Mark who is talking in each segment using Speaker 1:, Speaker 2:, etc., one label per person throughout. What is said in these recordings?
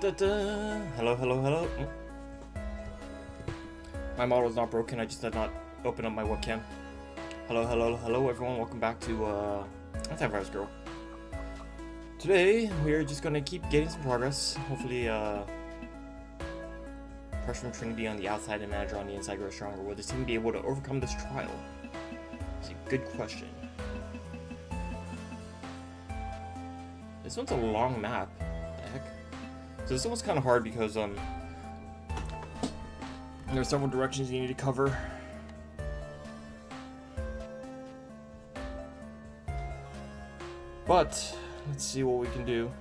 Speaker 1: Hello, hello, hello. My model is not broken, I just did not open up my webcam. Hello, hello, hello everyone, welcome back to Antivirus Girl. Today, we're just gonna keep getting some progress. Hopefully, pressure from Trinity on the outside and manager on the inside grow stronger. Will the team be able to overcome this trial? It's a good question. This one's a long map. What the heck? So this one's kind of hard because there's several directions you need to cover. But let's see what we can do.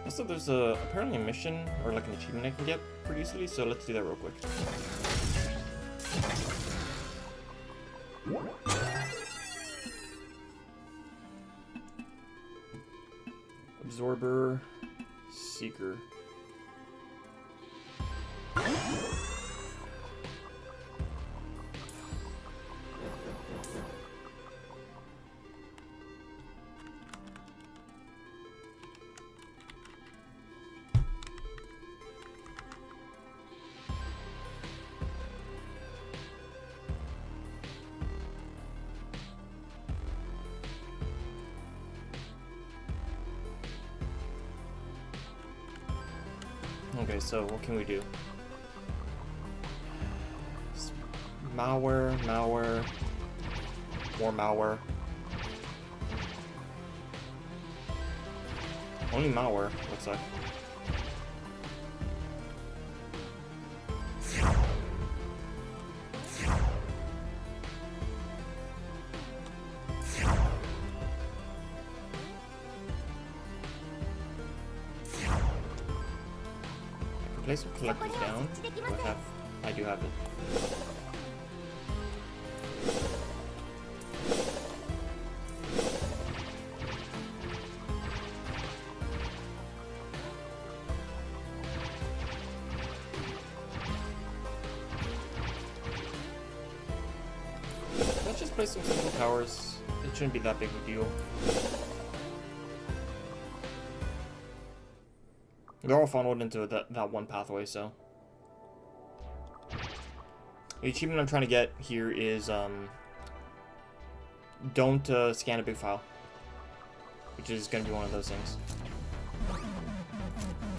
Speaker 1: Also, there's apparently a mission or like an achievement I can get pretty easily, so let's do that real quick. Absorber, Seeker. Okay, so what can we do? Malware, more malware. Only malware, looks like. Place some collectors down. I do have it. Let's just place some simple towers. It shouldn't be that big of a deal. They're all funneled into that one pathway, so. The achievement I'm trying to get here is, don't scan a big file. Which is going to be one of those things.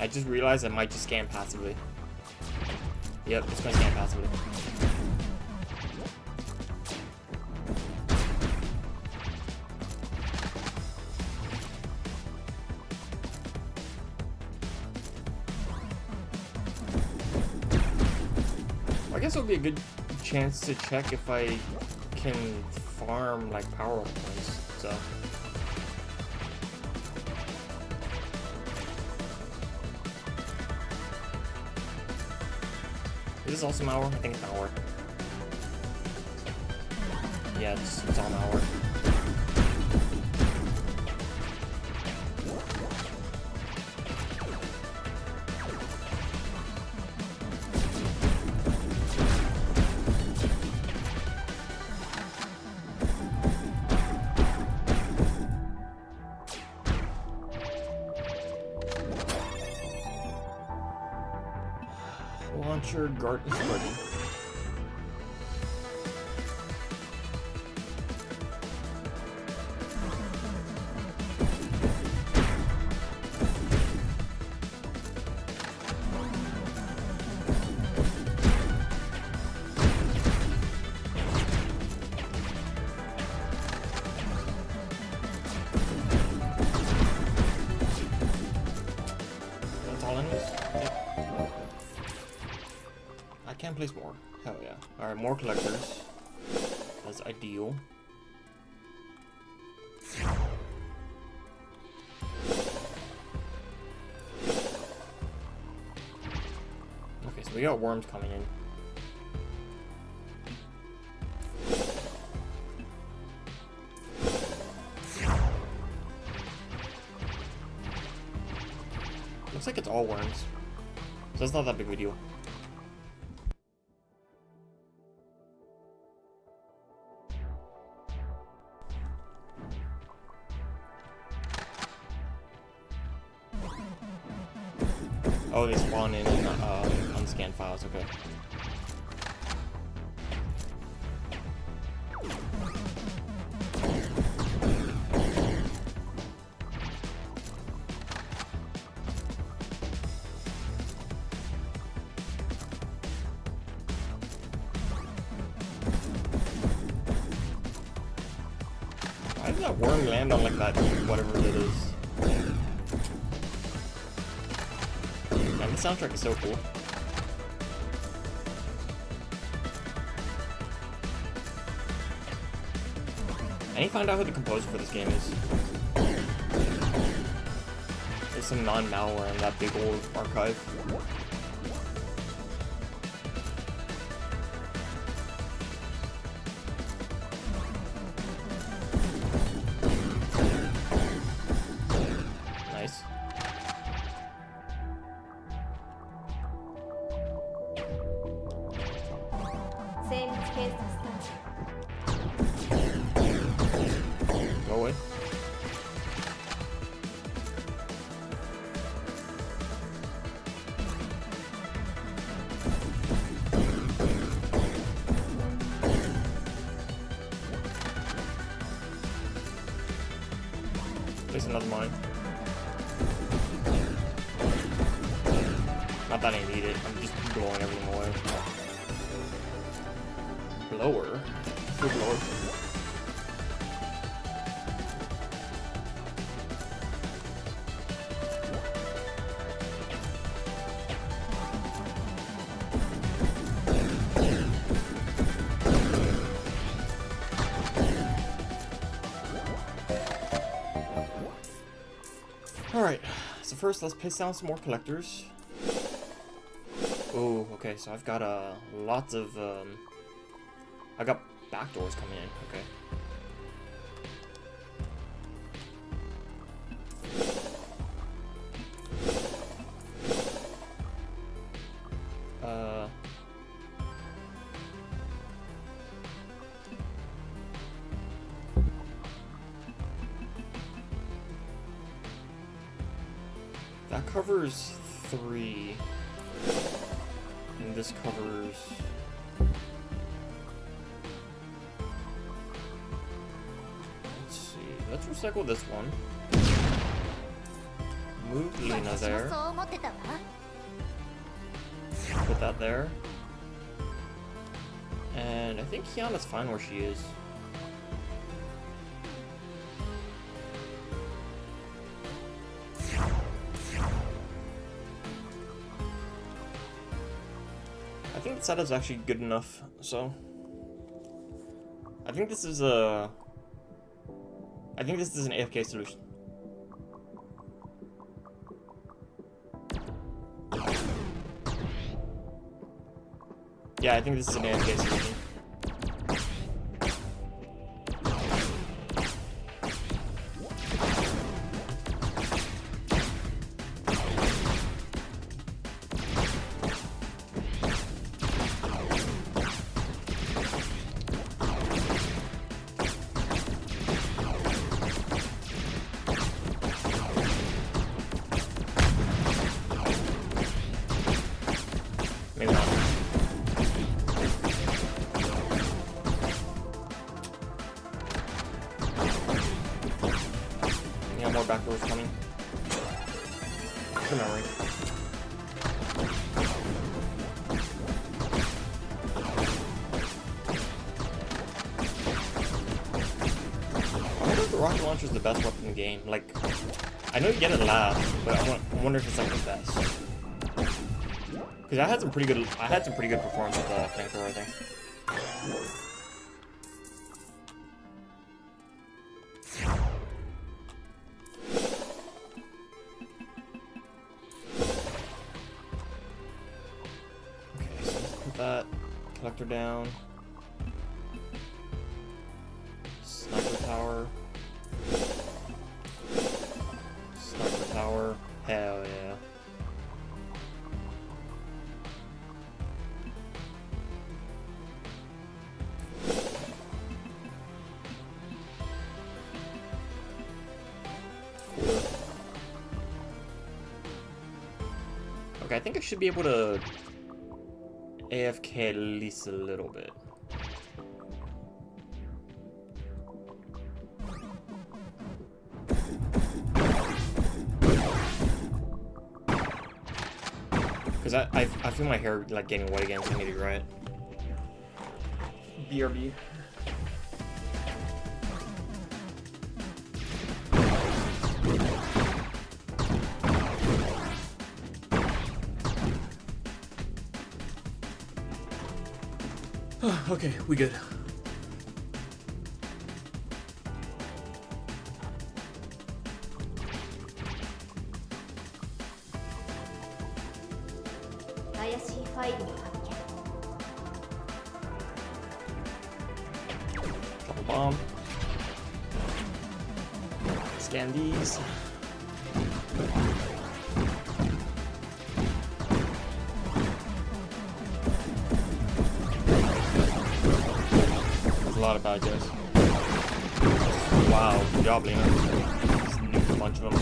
Speaker 1: I just realized I might just scan passively. Yep, it's going to scan passively. I guess it would be a good chance to check if I can farm like power points. So is this also malware? I think it's malware. Yeah, it's all malware. Launcher garden. That's all in this. Can place more. Hell yeah. Alright, more collectors. That's ideal. Okay, so we got worms coming in. Looks like it's all worms. So that's not that big of a deal. Oh, they spawn in unscanned files. Okay. Why did that worm land on like that, whatever it is? Man, the soundtrack is so cool. I need to find out who the composer for this game is. There's some non-malware in that big old archive. Nice. Go away. There's another mine. Not that I need it, I'm just blowing everything away. Blower? Good lord. Alright, so first let's place down some more collectors. Oh, okay, so I've got lots of I got backdoors coming in, okay. That covers 3, and this covers... Let's see, let's recycle this one. Move Lena there. Put that there. And I think Kiana's fine where she is. I think the setup's actually good enough, so I think this is an AFK solution. Yeah, I think this is an AFK solution. Maybe not. Yeah, more backdoors coming. Good memory. I wonder if the rocket launcher is the best weapon in the game. Like, I know you get it last, but I wonder if it's like the best. Because I had some pretty good performance with the flamethrower, I think. Okay, so let's put that collector down. Sniper tower. Sniper tower. Hell yeah. Okay, I think I should be able to AFK at least a little bit. Because I feel my hair like getting wet again, so I need to dry it. BRB. Okay, we good. Drop a bomb. Scan these. A lot of bad guys. Wow, good job, Lena. Just nuked a bunch of them.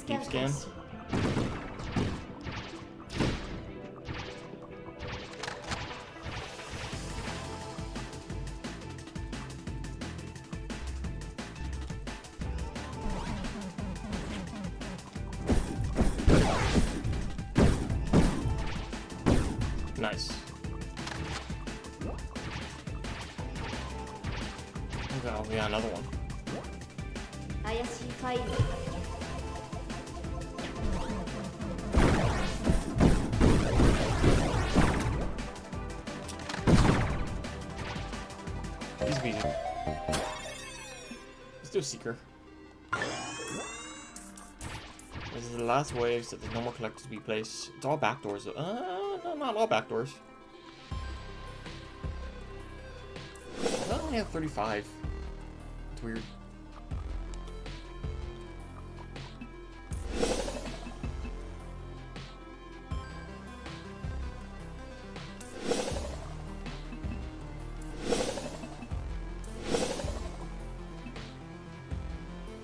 Speaker 1: Deep scan. Nice. Oh, yeah, another one. Easy peasy. Let's do a Seeker. This is the last wave, so there's no more collectors to be placed. It's all backdoors. No, not all backdoors. I only have 35. It's weird.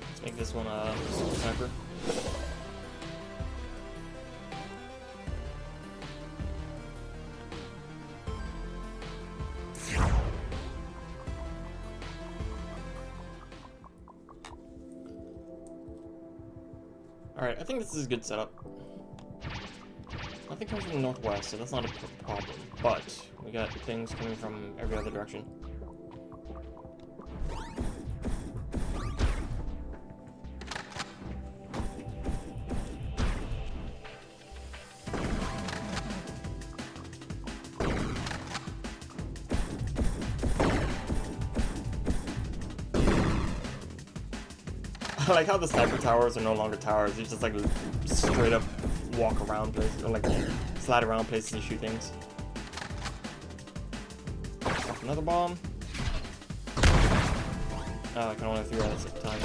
Speaker 1: Let's make this one a super sniper. Alright, I think this is a good setup. Nothing comes from the northwest, so that's not a problem. But we got things coming from every other direction. I like how the sniper towers are no longer towers. They just like straight up walk around places, or like slide around places and shoot things. Drop another bomb. Oh, I can only have 3 rounds at a time.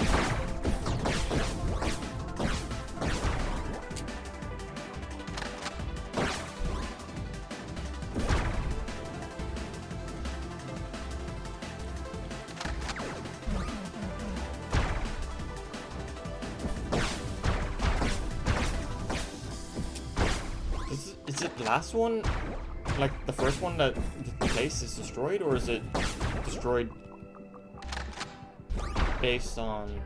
Speaker 1: Is it the last one, like the first one that the place is destroyed, or is it destroyed based on...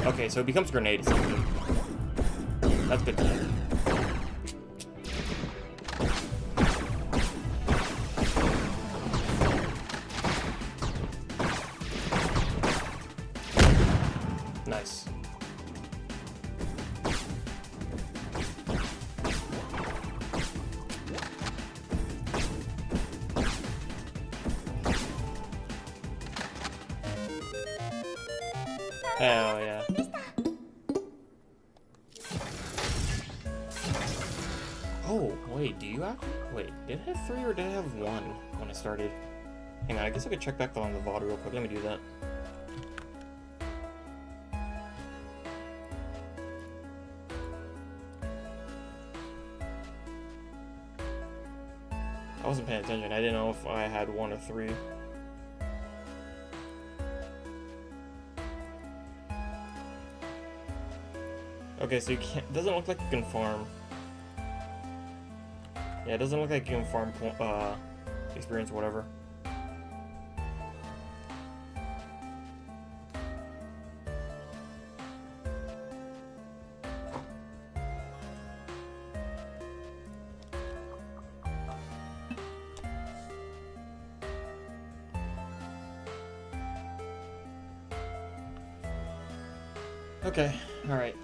Speaker 1: Okay, so it becomes a grenade essentially. That's good to know. Nice. Hell yeah. Oh, wait, do you have... Wait, did I have 3 or did I have 1 when I started? Hang on, I guess I could check back on the VOD real quick. Let me do that. I wasn't paying attention. I didn't know if I had 1 or 3. Okay, so you can't. Doesn't look like you can farm. Yeah, it doesn't look like you can farm experience or whatever. Okay, alright.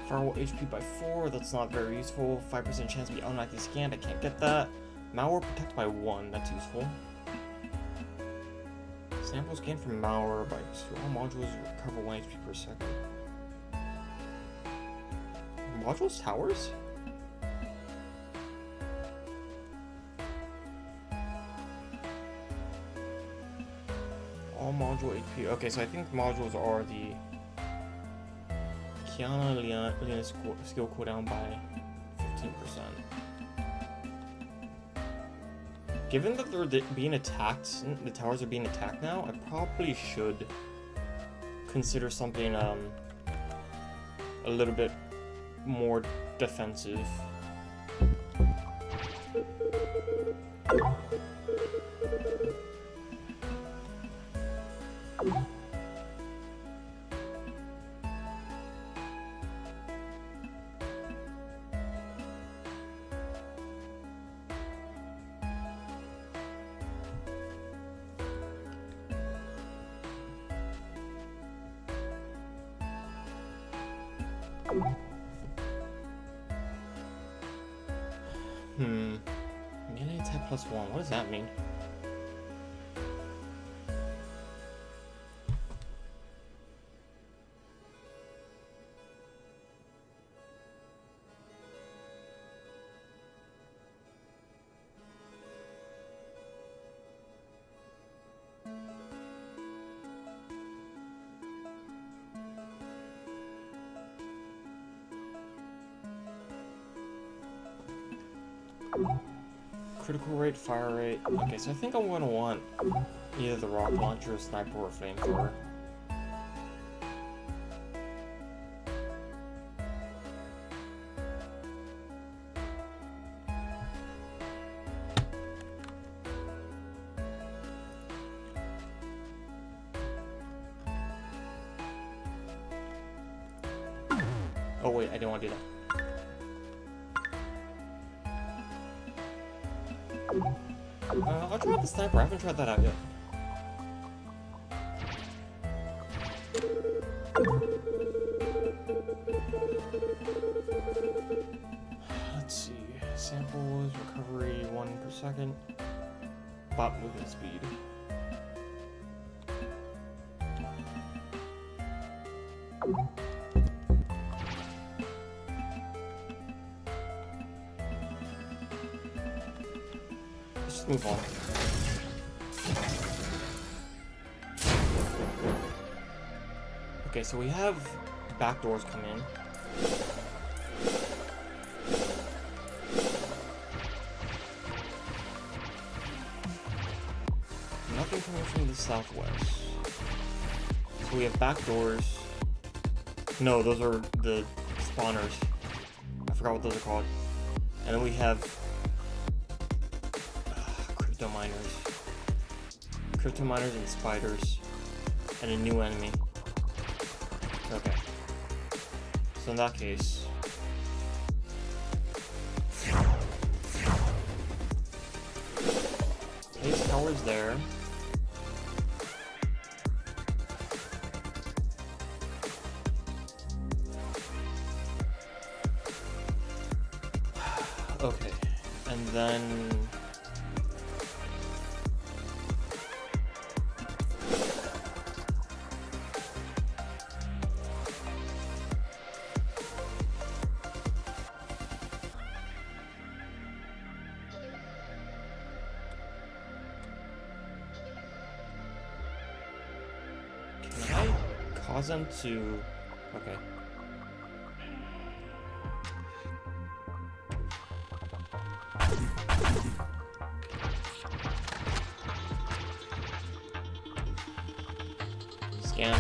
Speaker 1: Firewall HP by 4, that's not very useful. 5% chance to be automatically scanned, I can't get that. Malware protect by 1, that's useful. Samples gained from malware by 2. All modules recover 1 HP per second. Modules towers? All module HP. Okay, so I think modules are the Kiana Lena skill cooldown by 15%. Given that they're being attacked, the towers are being attacked now, I probably should consider something a little bit more defensive. Melee attack +1. What does that mean? Critical rate, fire rate. Okay, so I think I'm gonna want either the rocket launcher, or sniper, or flamethrower. Oh wait, I didn't want to do that. I'll try out the sniper. I haven't tried that out yet. Let's see. Samples, recovery 1 per second. Bot movement speed. Let's move on. Okay, so we have back doors come in. Nothing coming from the southwest. So we have back doors. No, those are the spawners. I forgot what those are called. And then we have crypto miners and spiders, and a new enemy. Okay, so in that case, Ace Tower's there. Okay, and then cause them to... Okay. Scan.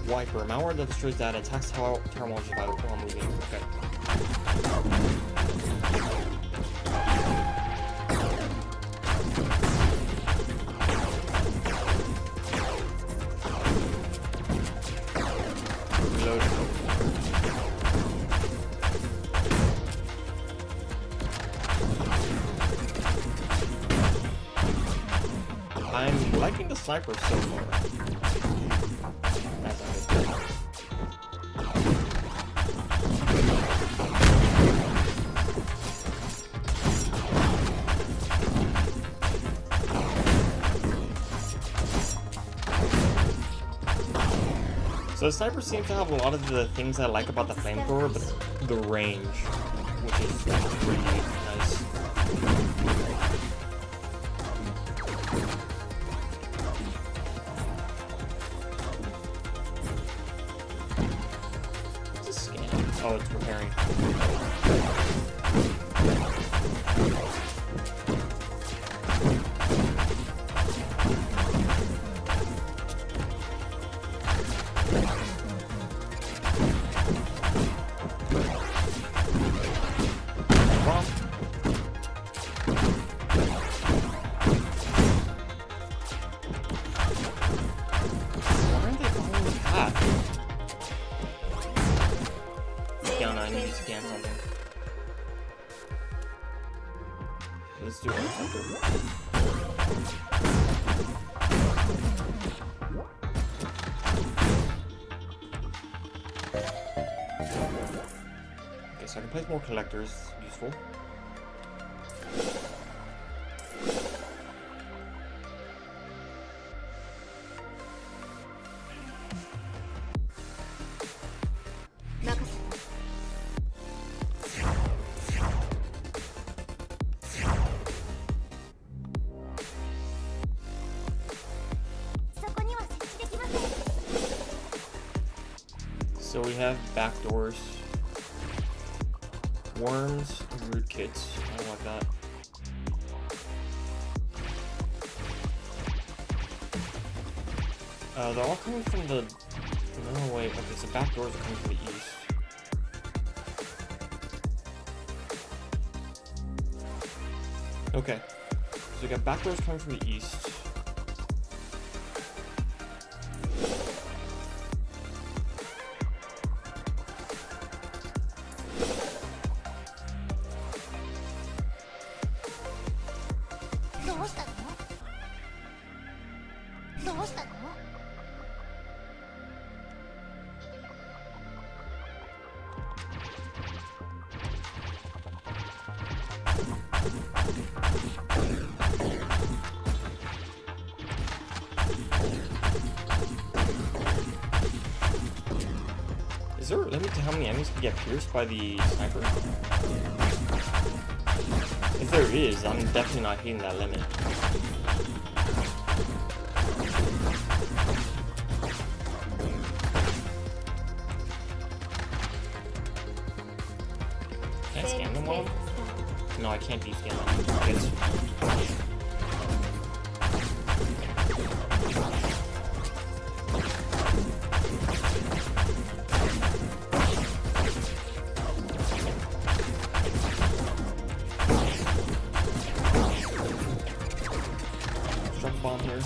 Speaker 1: Wiper, malware that destroys data, attacks tower modules while moving. Okay. Reload. I'm liking the sniper so far. So the sniper seems to have a lot of the things I like about the flamethrower, but the range, which is pretty nice. What's this scan? Oh, it's repairing. Let's do something. Okay, so I can place more collectors. Useful. So we have backdoors, worms, root kits. I don't like that. They're all coming from the. No wait. Okay, so backdoors are coming from the east. Okay, so we got backdoors coming from the east. Is there a limit to how many enemies can get pierced by the sniper? If there is, I'm definitely not hitting that limit. Can I scan them all? No, I can't de-scan them. I guess. Bomb here.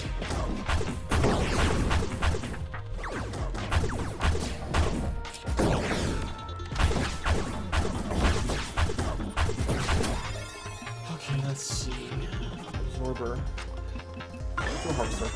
Speaker 1: Okay, let's see. Absorber. Let's do harvester.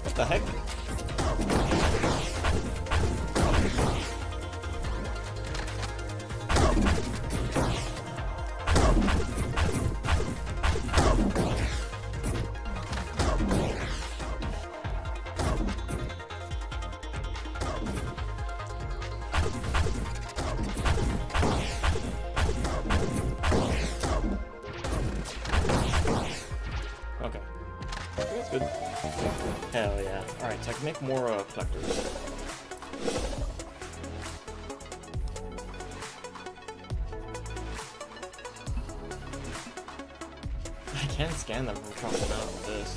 Speaker 1: What the heck? Hell yeah. Alright, so I can make more collectors. I can scan them from across the map with this.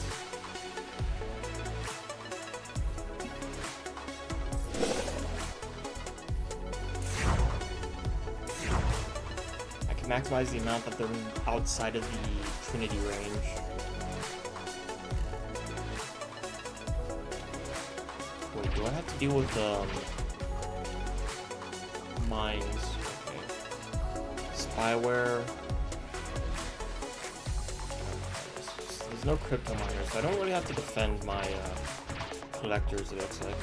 Speaker 1: I can maximize the amount that they're outside of the Trinity range. Wait, do I have to deal with mines? Okay. Spyware. There's no crypto miners, so I don't really have to defend my collectors, it looks like.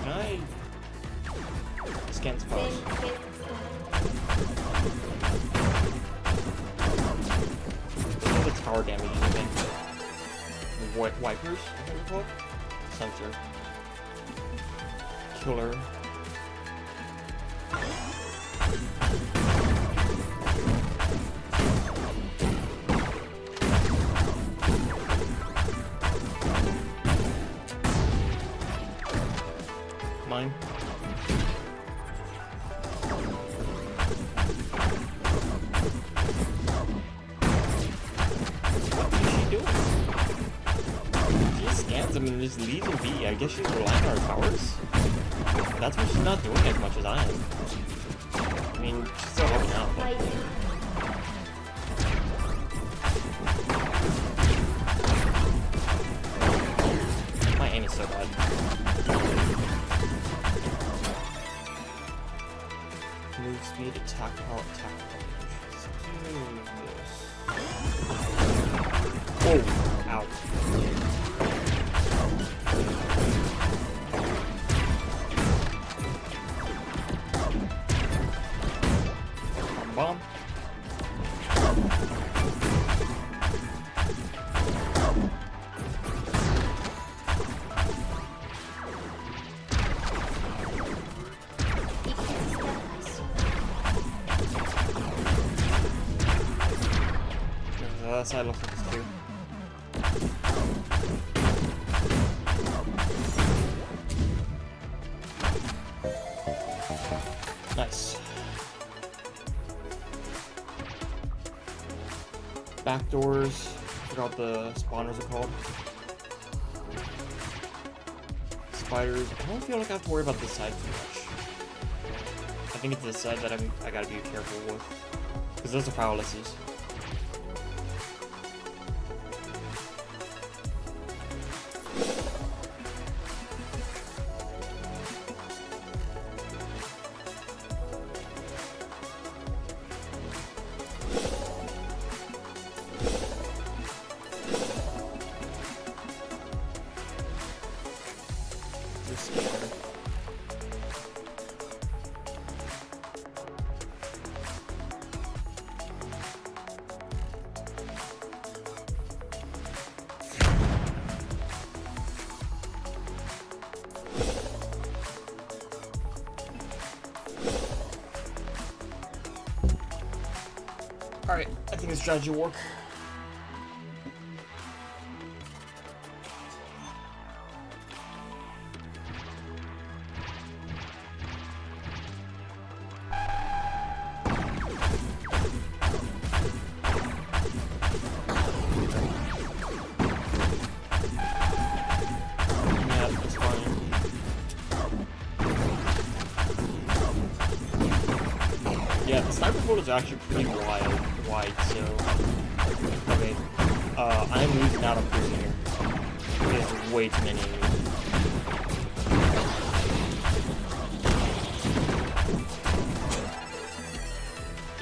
Speaker 1: Can I scan spots? Look at the tower damage you can. Wipers, I think it's called. Sensor. Killer. Mine. What is she doing? She just scans them and just leaves them be. I guess she's relying on her powers. That's why she's not doing as much as I am. I mean, she's still helping out, but... My aim is so bad. Move speed, attack power, attack power. Oh, ow. Bomb. That side looks like it's clear. Nice. Back doors. I forgot what the spawners are called. Spiders. I don't feel like I have to worry about this side too much. I think it's this side that I gotta be careful with. Because those are powerlesses. Alright, I think this strategy will work. Yeah, that's fine. Yeah, the sniper pool is actually pretty wide, so... Okay, I'm losing out on cruising here. There's way too many enemies.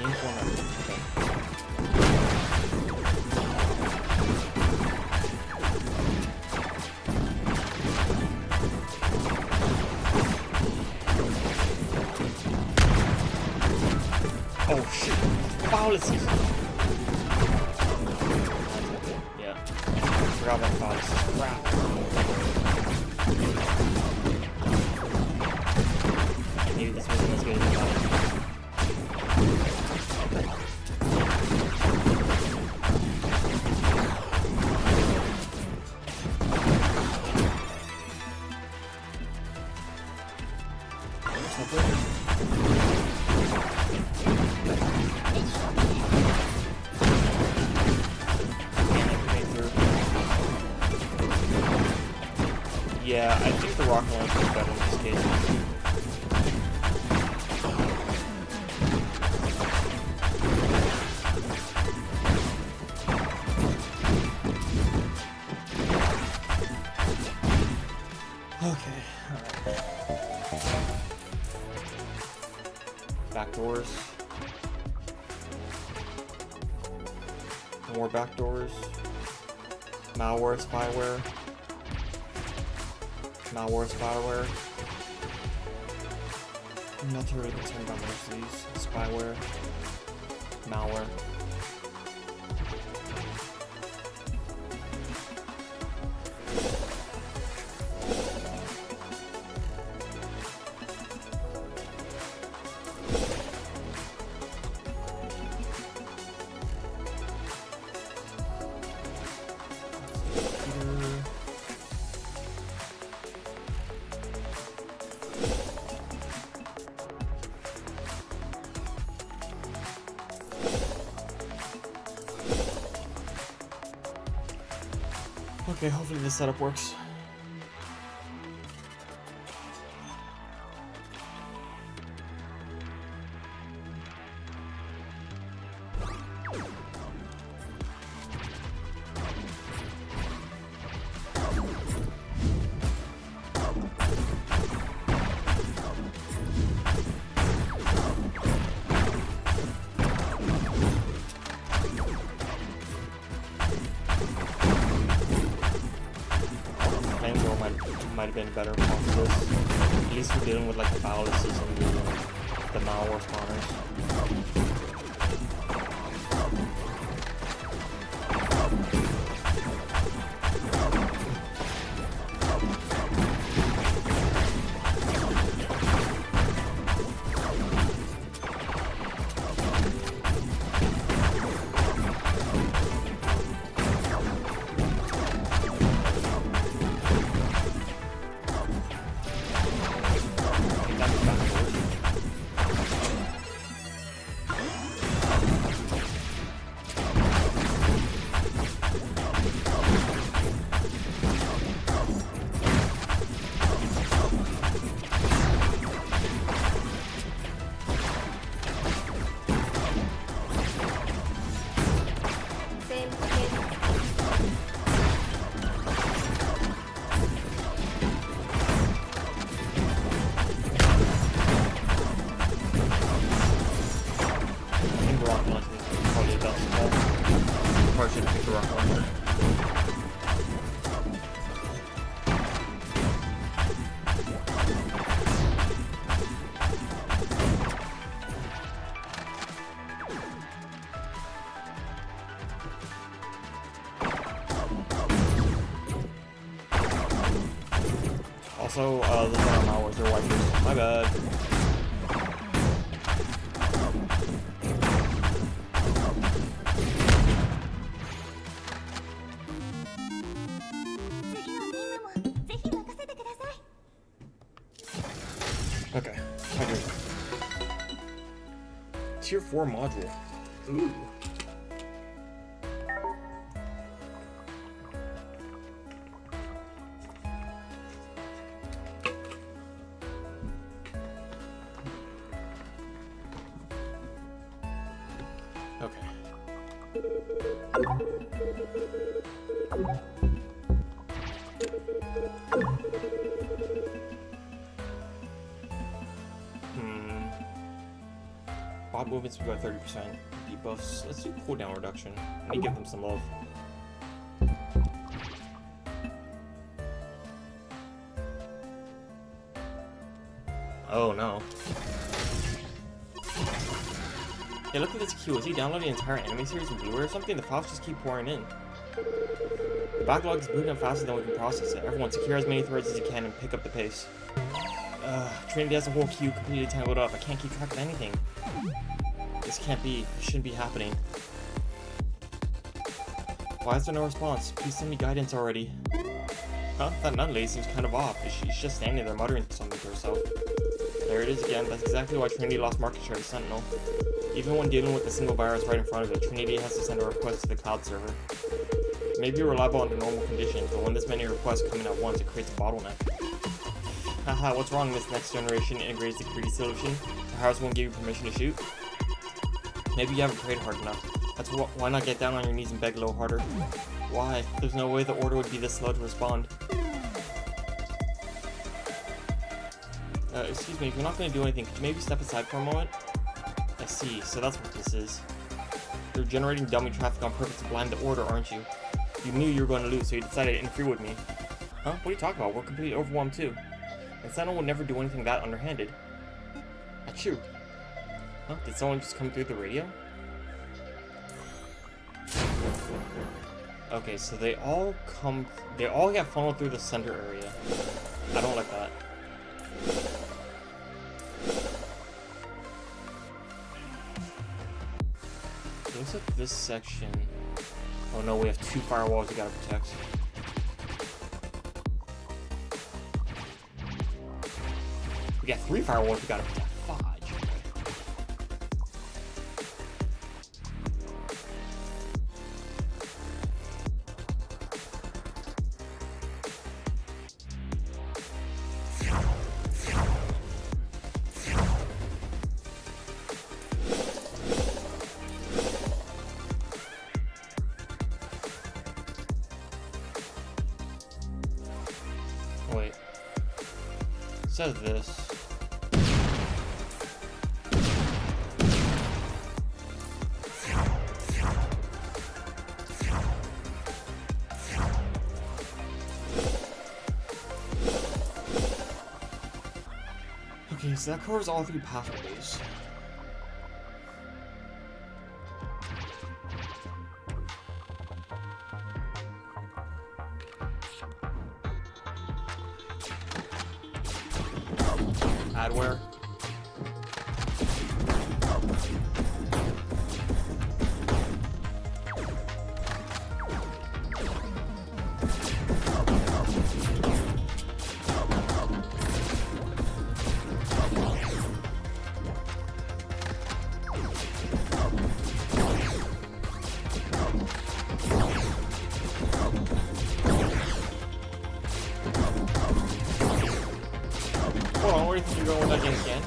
Speaker 1: Oh shit! Fallacies! Yeah. Forgot about fallacies. Crap. Maybe this wasn't as good as I thought. Yeah, I think the rocket launcher is better in this case. Okay, alright. Back doors. More back doors. Malware, spyware. Malware, spyware. I'm not really concerned about most of these. Spyware. Malware. Okay, hopefully this setup works. Might have been better off this. At least we're dealing with like the balances and the malware spawners. Also, those are malwares, they're wipers. My bad. Okay, Tier 4 module. Ooh. Okay. bot movement speed by 30%. Debuffs. Let's do cooldown reduction. Let me give them some love. Oh no. Hey, look at this queue. Is he downloading the entire anime series in Blu-ray or something? The files just keep pouring in. The backlog is booting up faster than we can process it. Everyone, secure as many threads as you can and pick up the pace. Trinity has a whole queue completely tangled up. I can't keep track of anything. This can't be. This shouldn't be happening. Why is there no response? Please send me guidance already. Huh? That nun lady seems kind of off. She's just standing there muttering something to herself. There it is again. That's exactly why Trinity lost market share to Sentinel. Even when dealing with a single virus right in front of it, Trinity has to send a request to the cloud server. It may be reliable under normal conditions, but when this many requests come in at once, it creates a bottleneck. Haha, what's wrong? This next generation integrated security solution? The house won't give you permission to shoot? Maybe you haven't prayed hard enough. That's why not get down on your knees and beg a little harder? Why? There's no way the order would be this slow to respond. Excuse me, if you're not going to do anything, could you maybe step aside for a moment? I see, so that's what this is. You're generating dummy traffic on purpose to blind the order, aren't you? You knew you were going to lose, so you decided to interfere with me. Huh? What are you talking about? We're completely overwhelmed too. And Sentinel would never do anything that underhanded. Achoo. Huh? Did someone just come through the radio? Okay, so they all get funneled through the center area. I don't like that. It looks like this section... Oh no, we have 2 firewalls we gotta protect. We got 3 firewalls we gotta protect. Fudge. Wait. It says this. Okay, so that covers all 3 pathways. Adware. Hold on, where do you think you're going with that game scan?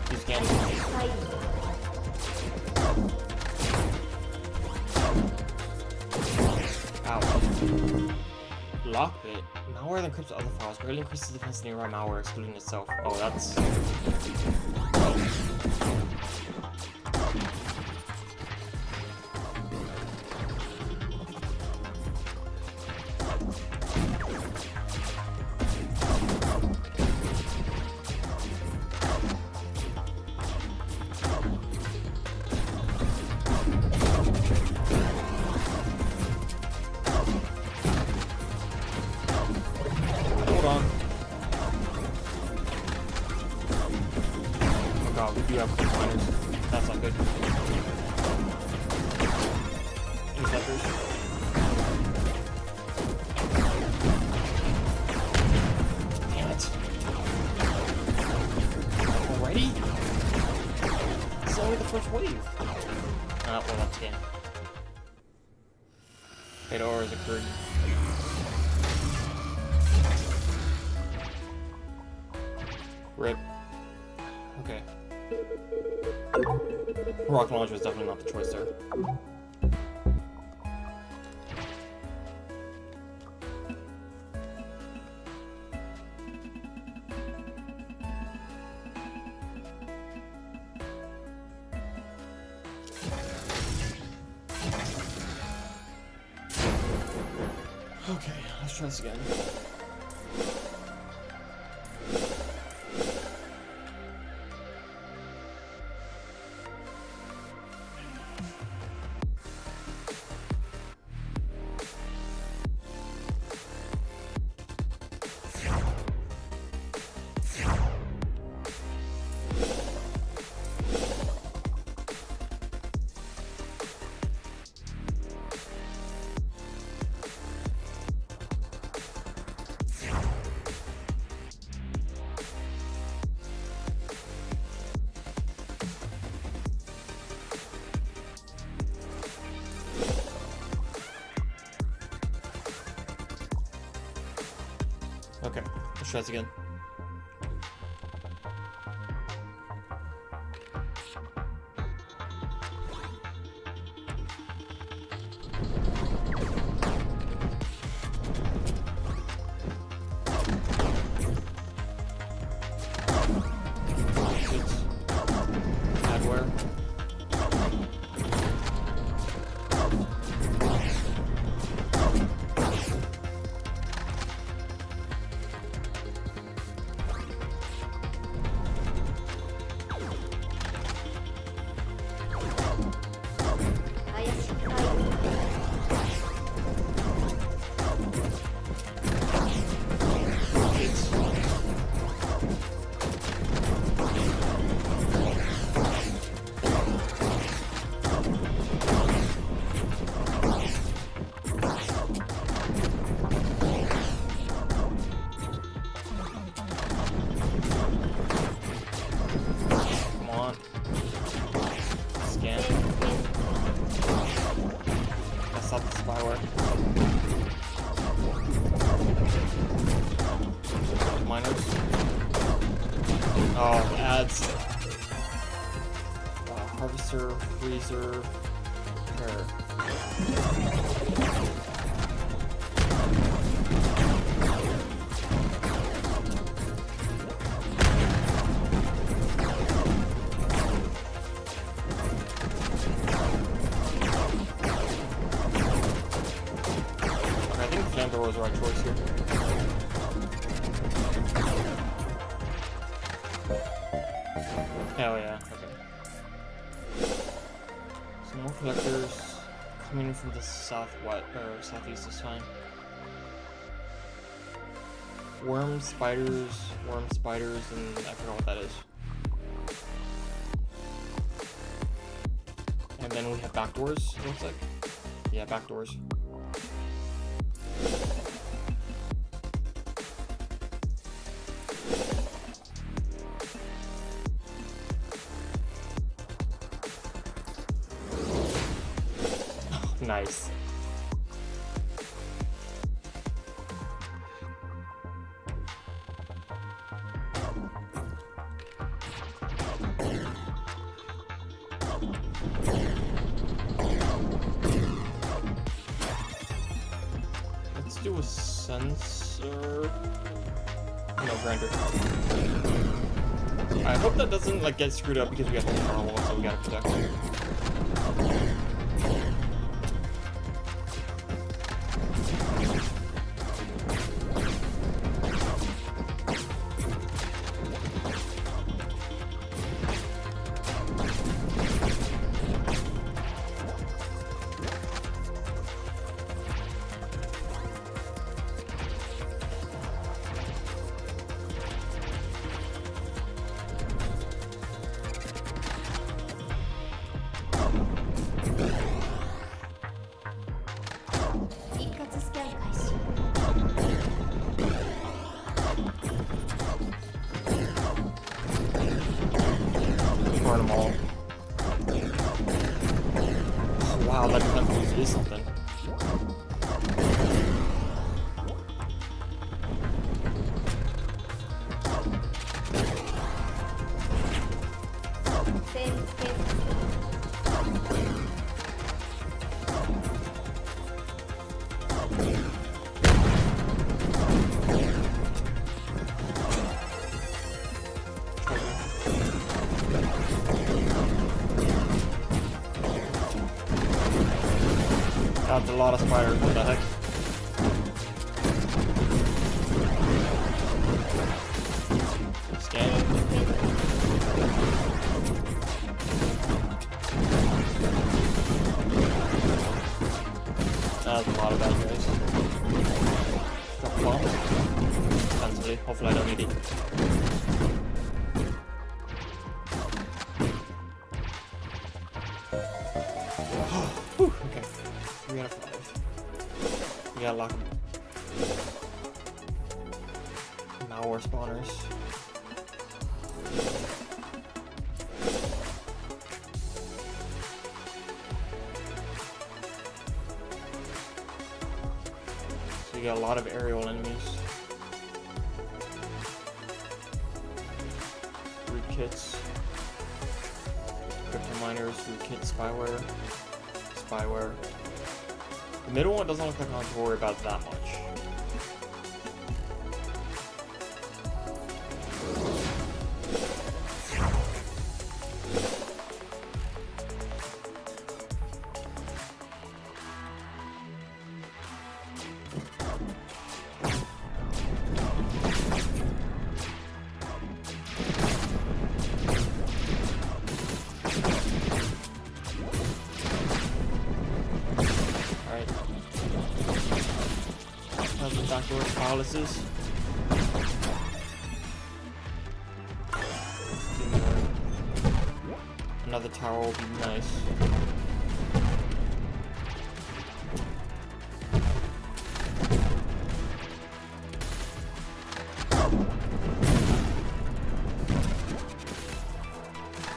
Speaker 1: You scanned it. Ow. Lockbit. Malware that encrypts other files greatly increases the defense of nearby malware, excluding itself. Oh, that's... Hold on. Oh god, we do have quick miners. That's not good. Interceptors. Damn it. Already? It's only the first wave. Well, that's game. Fatal error has occurred. Rip. Okay. Rocket launcher was definitely not the choice there. Okay, let's try this again. Okay, let's try this again. Adware. Spyware. Miners. Oh, ads. Harvester, freezer, repair. Flamethrower was the right choice here. Hell yeah, okay. Some more collectors coming in from the southeast this time. Worms, spiders, and I forgot what that is. And then we have back doors, it looks like. Yeah, back doors. Nice. Let's do a sensor. No, grinder. I hope that doesn't like get screwed up because we have the normal, so we gotta protect it. Burn them all. Oh, wow, that defense is something. That's a lot of spiders, what the heck? has a lot of bad guys. Drop a bomb. Defensively. Hopefully I don't need it. Whew, okay. 3 out of 5. We gotta lock them. Malware spawners. So you got a lot of aerial enemies. Root kits. Crypto miners, root kit, spyware. Spyware. The middle one doesn't look like I have to worry about that much. Backdoor palaces. Another tower will be nice.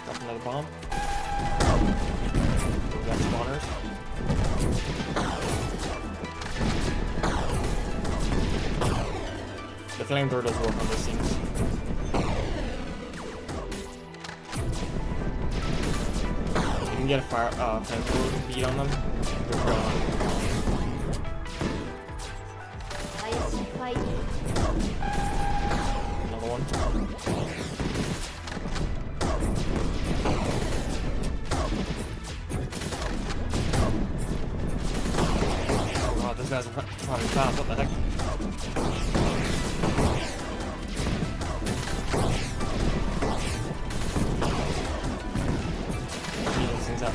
Speaker 1: Drop another bomb. We got spawners. The flamethrower does work on these things. You can get a flamethrower beat on them. They're gone. Another one. Oh god, this guy's probably fast. What the heck?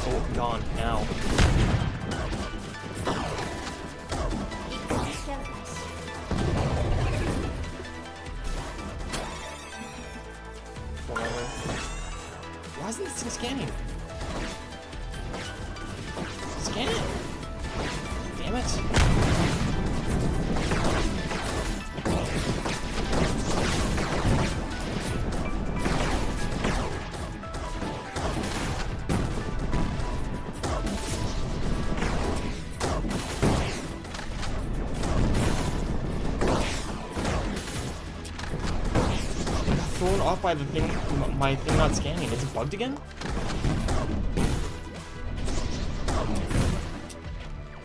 Speaker 1: Oh, gone now. Whatever. Why isn't this thing scanning? Scan it! Damn it! Thrown off by the thing, my thing not scanning. Is it bugged again?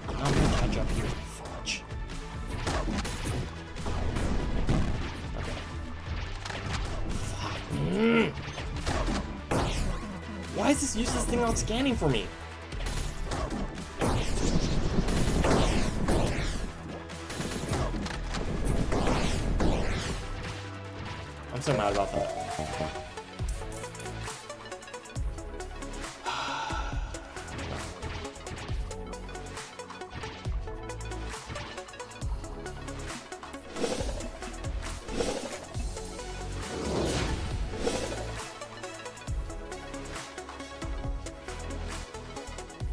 Speaker 1: I'm gonna catch up here. Fudge. Okay. Why is this useless thing not scanning for me? I'm so mad about that.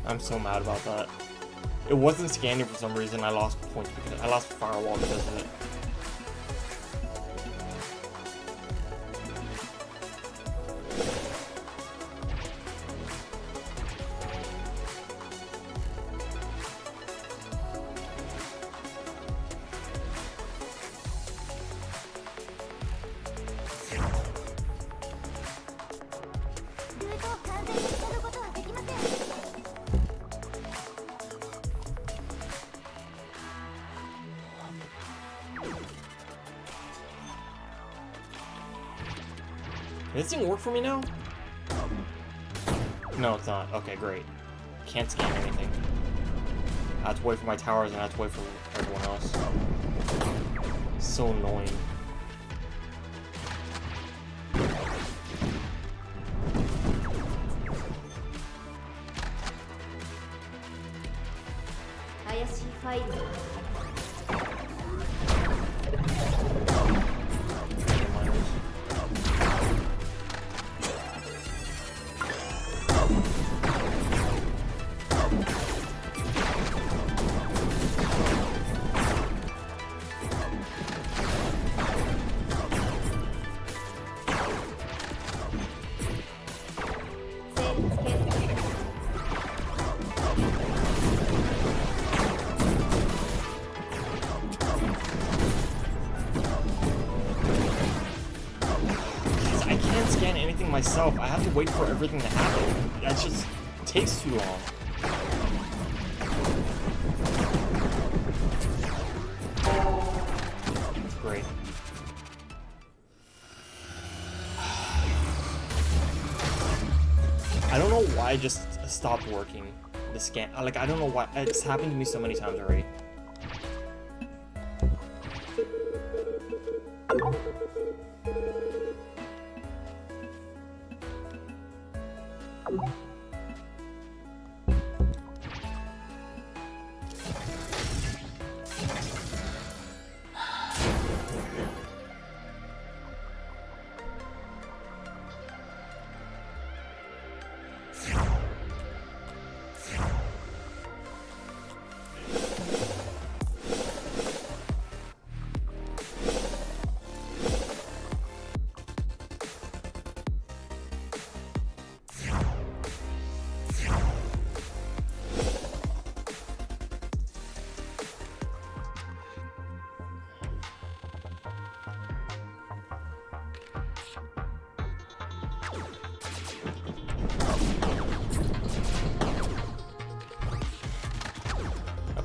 Speaker 1: I'm so mad about that. It wasn't scanning for some reason. I lost points because I lost firewall because of it. Does this thing work for me now? No, it's not. Okay, great. Can't scan anything. I have to wait for my towers and I have to wait for everyone else. So annoying. Myself, I have to wait for everything to happen. That just takes too long. Great. I don't know why I just stopped working the scan. Like, I don't know why. It's happened to me so many times already.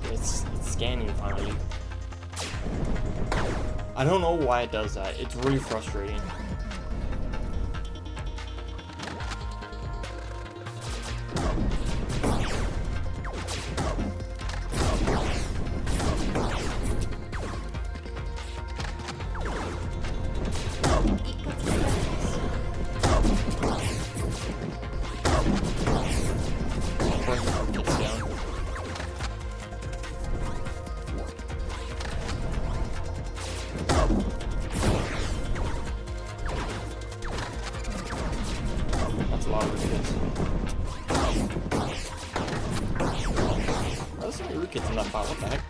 Speaker 1: It's scanning finally. I don't know why it does that. It's really frustrating. What the heck?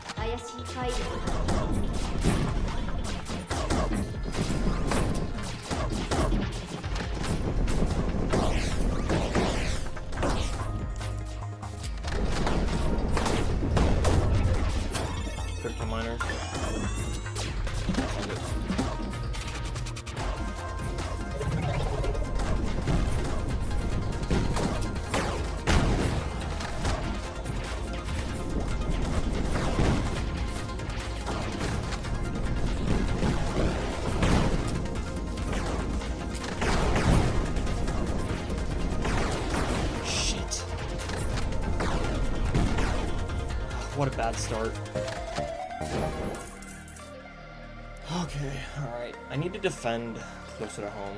Speaker 1: Crypto miners. What a bad start. Okay, alright. I need to defend closer to home.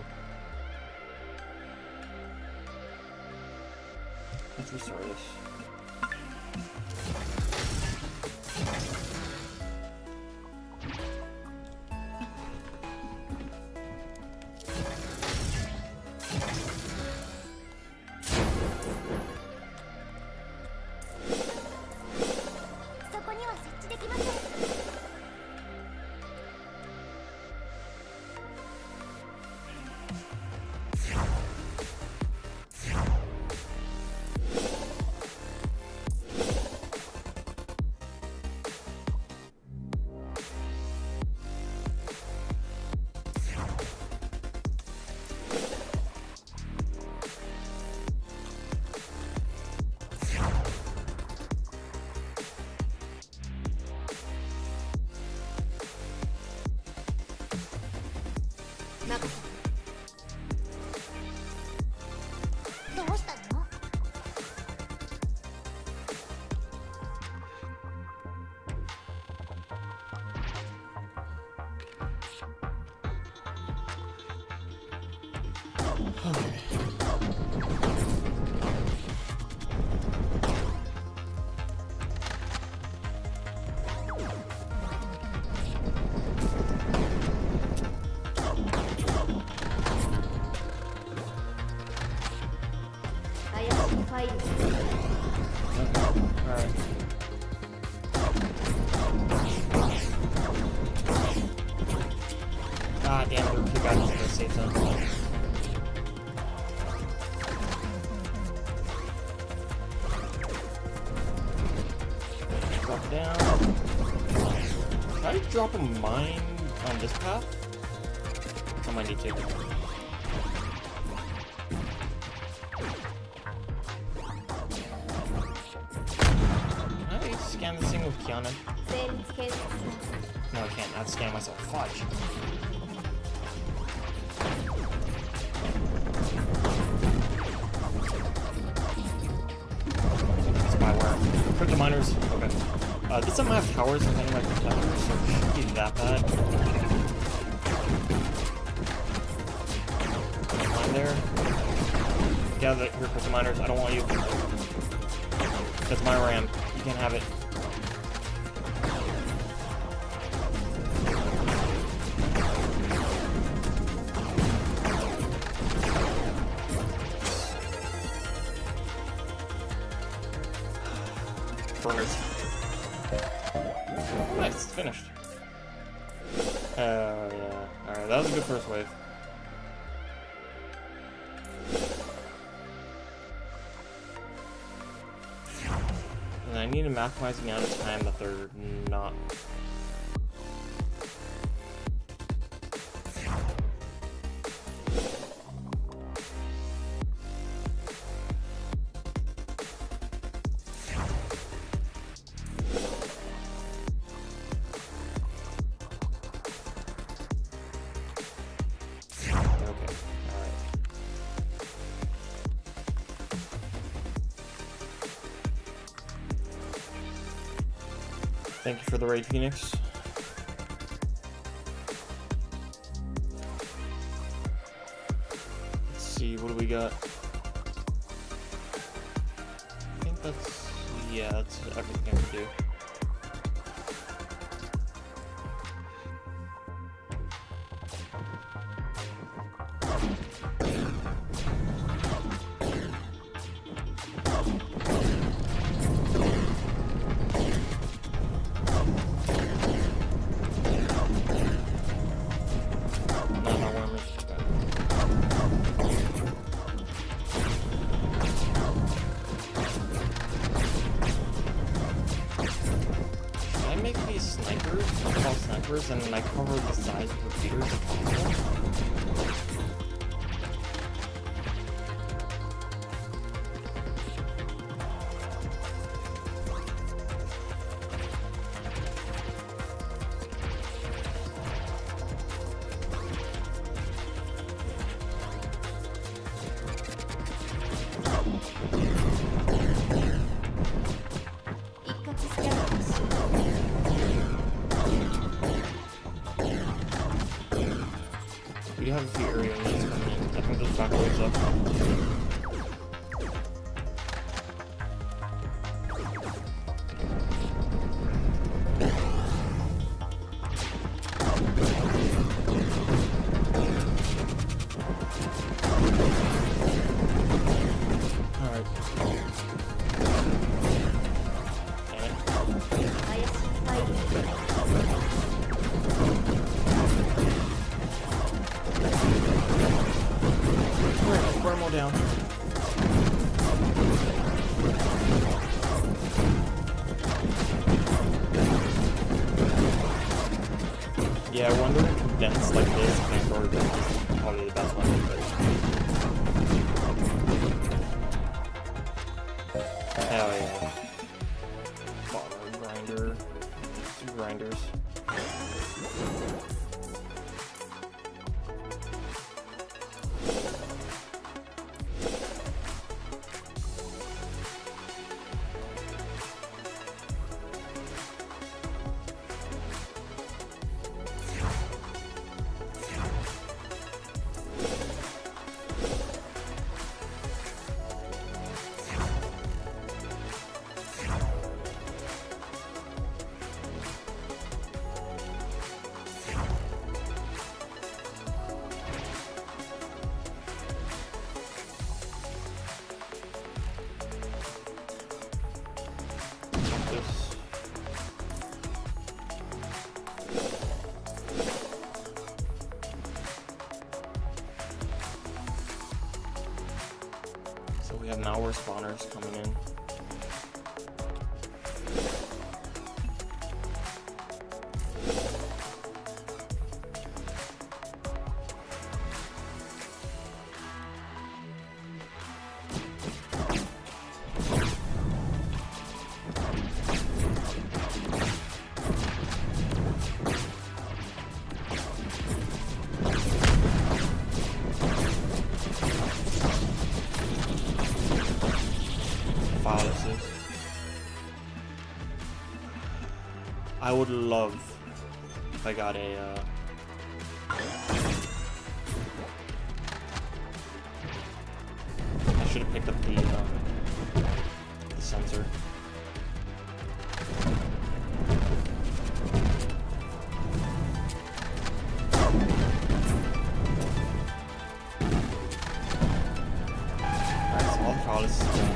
Speaker 1: Let's restart this. Alright. Ah, damn, there were two guys in the safe zone. Drop down. Can I drop a mine on this path? I might need to. Can I scan this thing with Kiana? No, I can't. I have to scan myself. Fudge. Spyware. Quick miners. Okay. This doesn't have towers if any of my competitors, so it shouldn't be that bad. Mine there. Get out of here, quick miners. I don't want you. That's my ram. You can't have it. Burners. Nice, it's finished. Yeah. Alright, that was a good first wave. And I need to maximize the amount of time that they're not. Thank you for the raid, Phoenix. Let's see, what do we got? I think that's, yeah, that's everything I can do. And then I cover the size of the repeaters if possible. We have a few area needs coming in. I think those back waves up. Alright. Down. Yeah, I wonder if condensed like this can go is probably the best one. Hell yeah. Bottom grinder. 2 grinders. So we have malware spawners coming in. I would love if I got a I should have picked up the sensor. Alright, so all the file is done.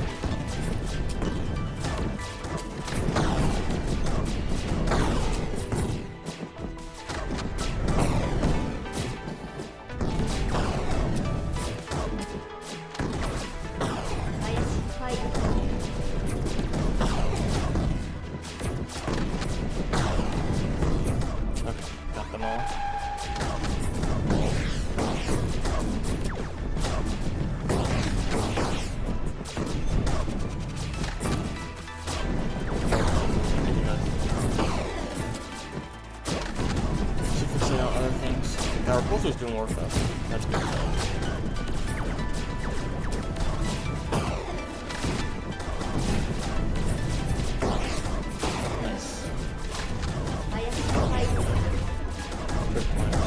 Speaker 1: Our pulser's doing more stuff. That's good. Nice. Quick points.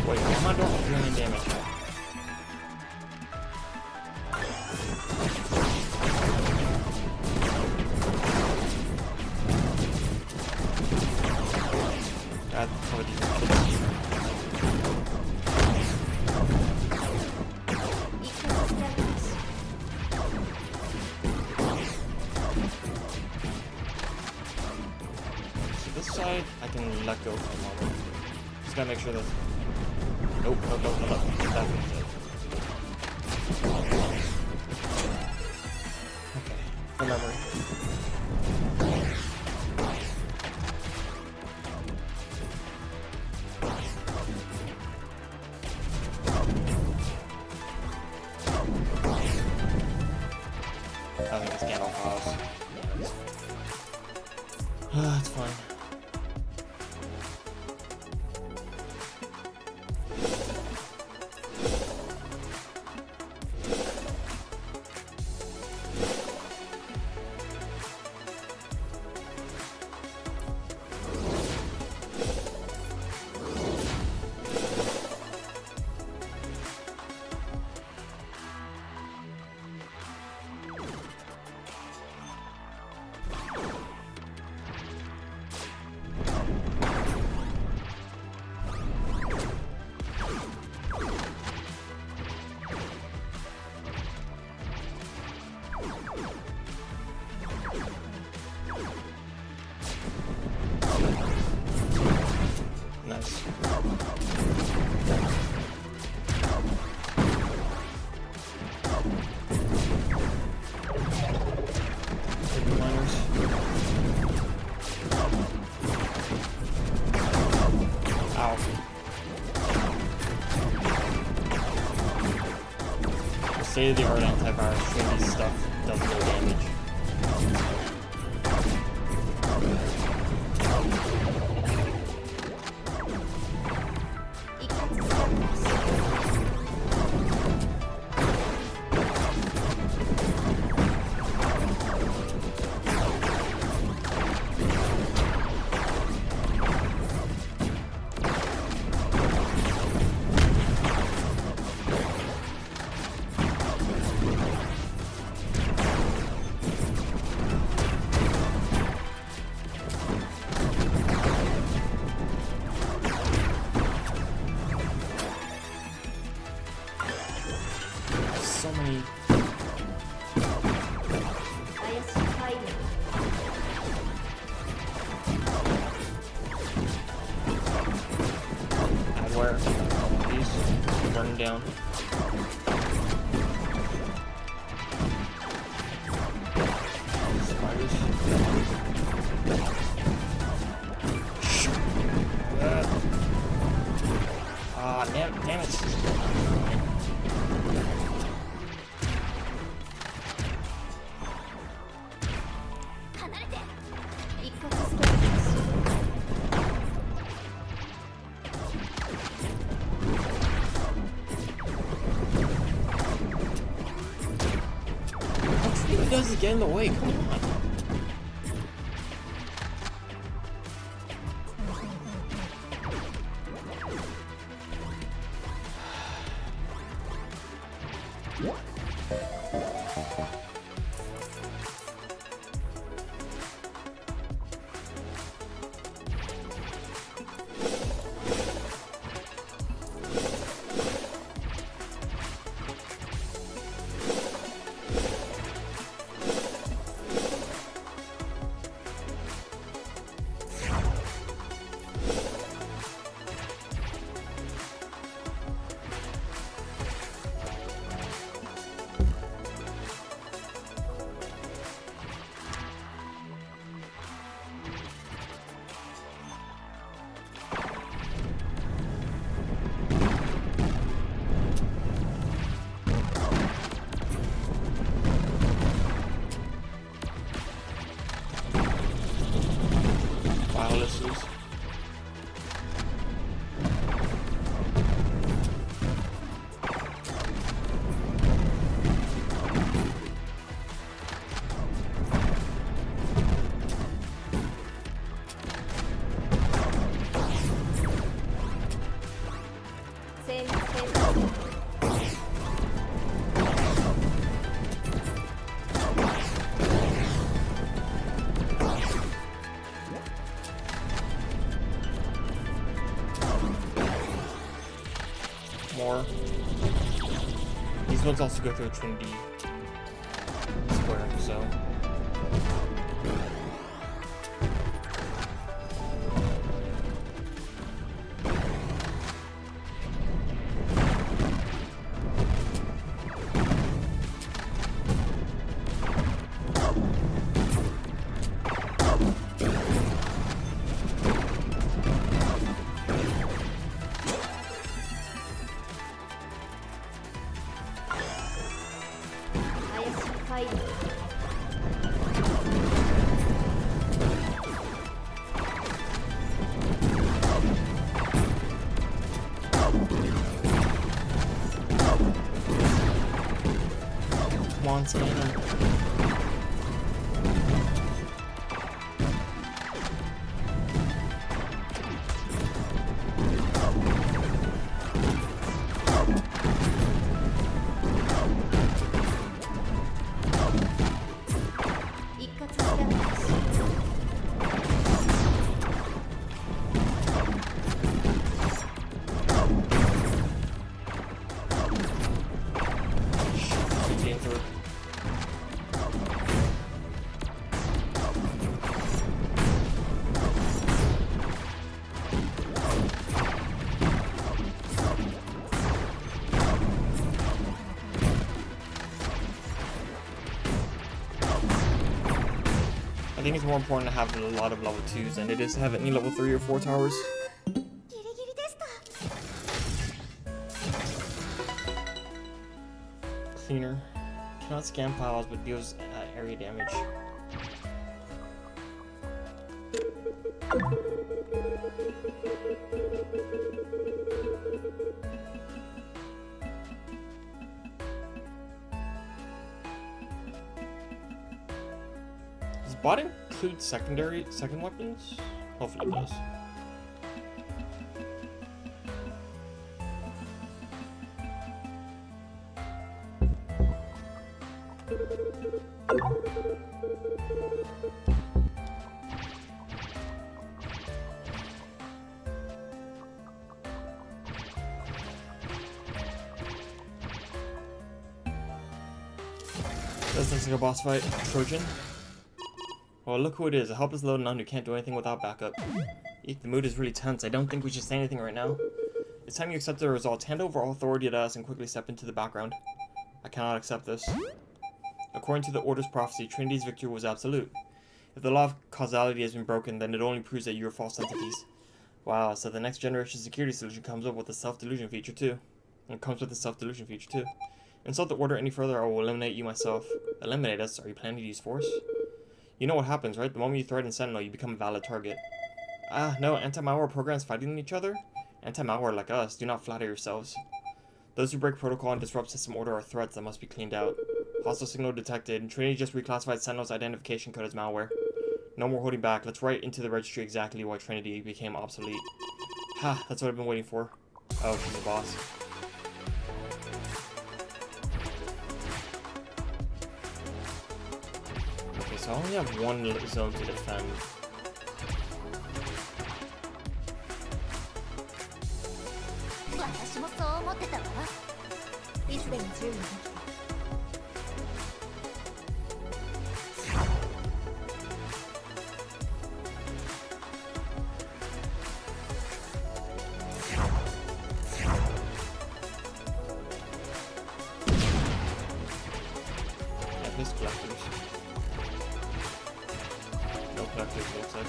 Speaker 1: Wait, why am I doing any damage? This side, I can let go for a moment. Just gotta make sure that... Nope, nope, nope, nope, nope. That one's it. Okay, for memory. I think it's scanned all files. It's fine. Nice. Ow. The state-of-the-art antivirus treating stuff does no damage. down. Spiders. Ah, damn it. What does it get in the way? Come on. More. These ones also go through a Trinity square, so. I think it's more important to have a lot of level 2s than it is to have any level 3 or 4 towers. Cleaner. Cannot scan piles but deals area damage. Does bot include second weapons? Hopefully it does. This looks like a boss fight. Trojan. Well, look who it is. A helpless little nun who can't do anything without backup. Eek, the mood is really tense. I don't think we should say anything right now. It's time you accept the results. Hand over all authority to us and quickly step into the background. I cannot accept this. According to the Order's prophecy, Trinity's victory was absolute. If the law of causality has been broken, then it only proves that you are false entities. Wow, so the next generation security solution comes up with a self-delusion feature too. Insult the Order any further, I will eliminate you myself. Eliminate us? Are you planning to use force? You know what happens, right? The moment you threaten Sentinel, you become a valid target. Ah, no, anti-malware programs fighting each other? Anti-malware like us, do not flatter yourselves. Those who break protocol and disrupt system order are threats that must be cleaned out. Hostile signal detected. Trinity just reclassified Sentinel's identification code as malware. No more holding back. Let's write into the registry exactly why Trinity became obsolete. Ha, that's what I've been waiting for. Oh, she's the boss. Okay, so I only have one zone to defend. There's collectors. No collectors, looks like.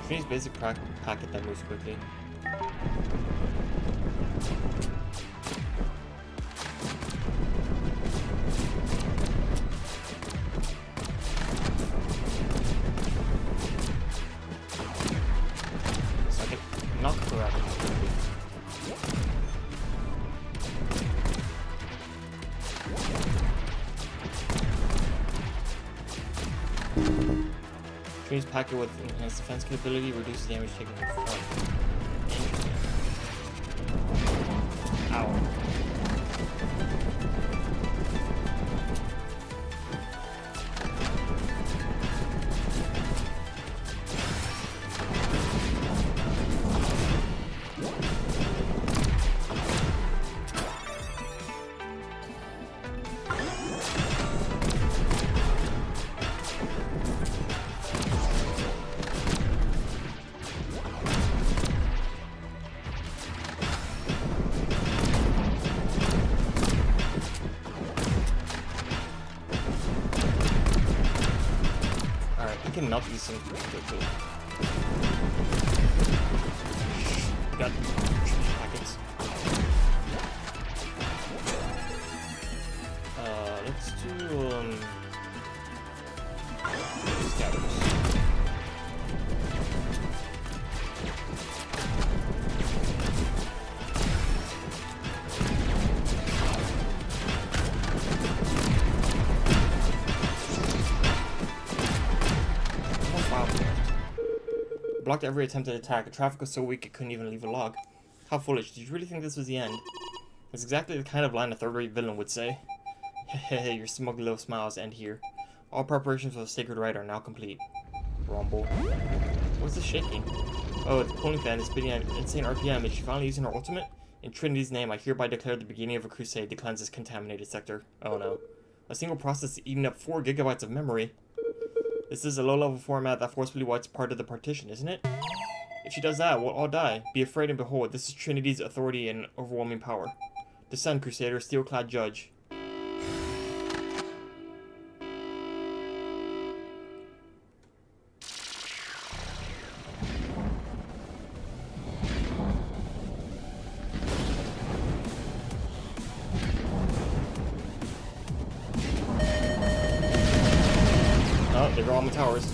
Speaker 1: Trinity's basic packet that moves quickly. So I can knock her out quickly. Trinity's packet with enhanced defense capability reduces damage taken from front. Interesting. Ow. I can melt these things pretty quickly. Got packets. Let's do scatters. Blocked every attempted attack. The traffic was so weak it couldn't even leave a log. How foolish. Did you really think this was the end? It's exactly the kind of line a third-rate villain would say. Hehe, your smug little smiles end here. All preparations for the sacred rite are now complete. Rumble. What's this shaking? Oh, the cooling fan is spitting at insane RPM. Is she finally using her ultimate? In Trinity's name, I hereby declare the beginning of a crusade to cleanse this contaminated sector. Oh no. A single process is eating up 4 gigabytes of memory. This is a low-level format that forcefully wipes part of the partition, isn't it? If she does that, we'll all die. Be afraid and behold, this is Trinity's authority and overwhelming power. Descend, Crusader, steel-clad judge. They were on the towers.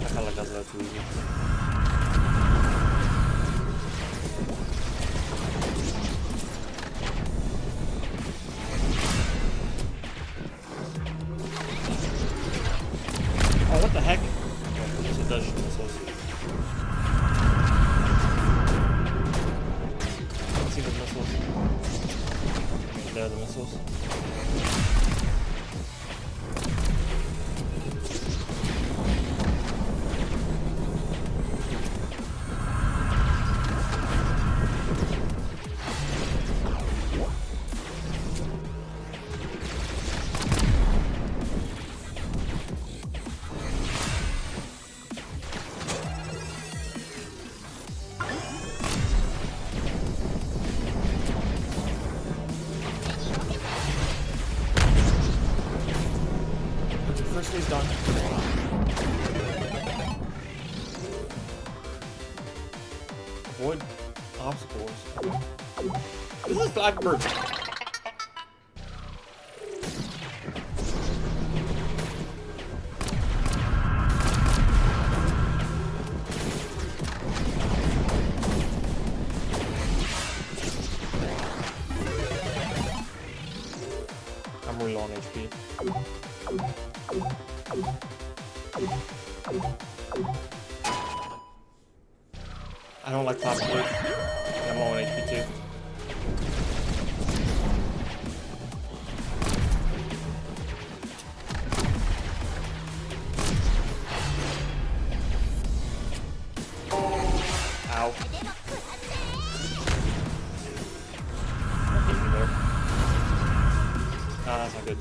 Speaker 1: I kinda like that's too easy. Oh, what the heck? Oh, yes, it does shoot missiles. Let's see the missiles. There are the missiles. First phase done. Avoid obstacles. This is Blackbird. I'm really low on HP. I don't like top blue. I'm low on HP too. Ow. Hit me there. Ah, that's not good.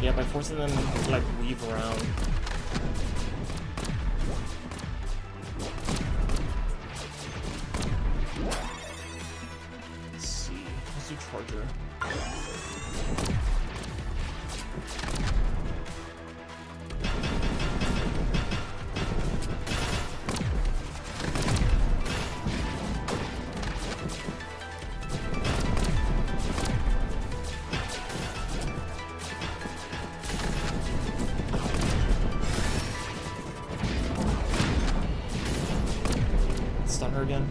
Speaker 1: Yeah, by forcing them to like weave around. Let's see. Let's do Charger. Stun her again.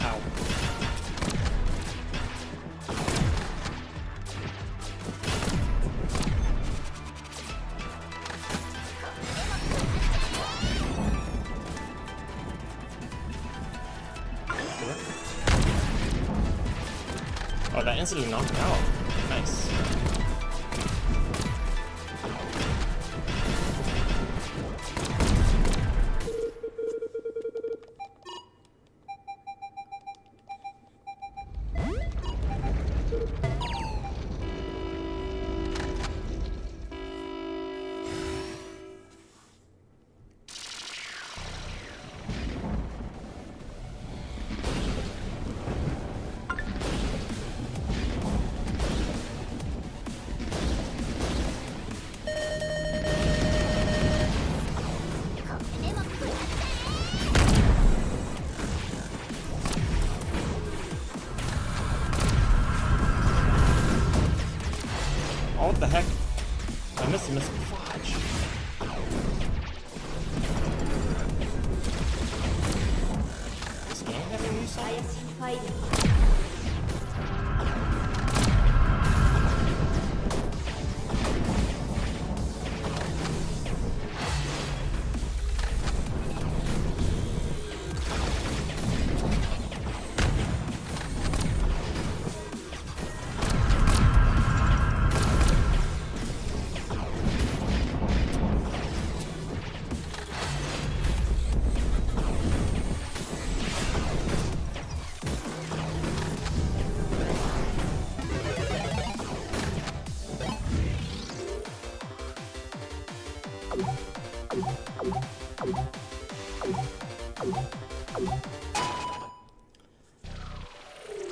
Speaker 1: Ow. Oh, that instantly knocked her out. Nice.
Speaker 2: Fighting.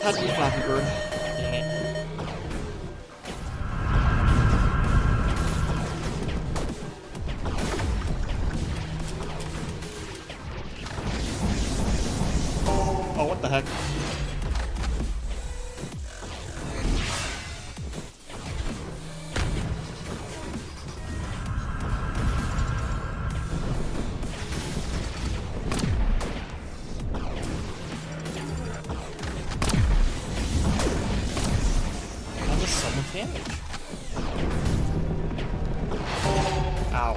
Speaker 1: Had to be Flappy Bird. Dang it. Oh, what the heck? Damage. Ow.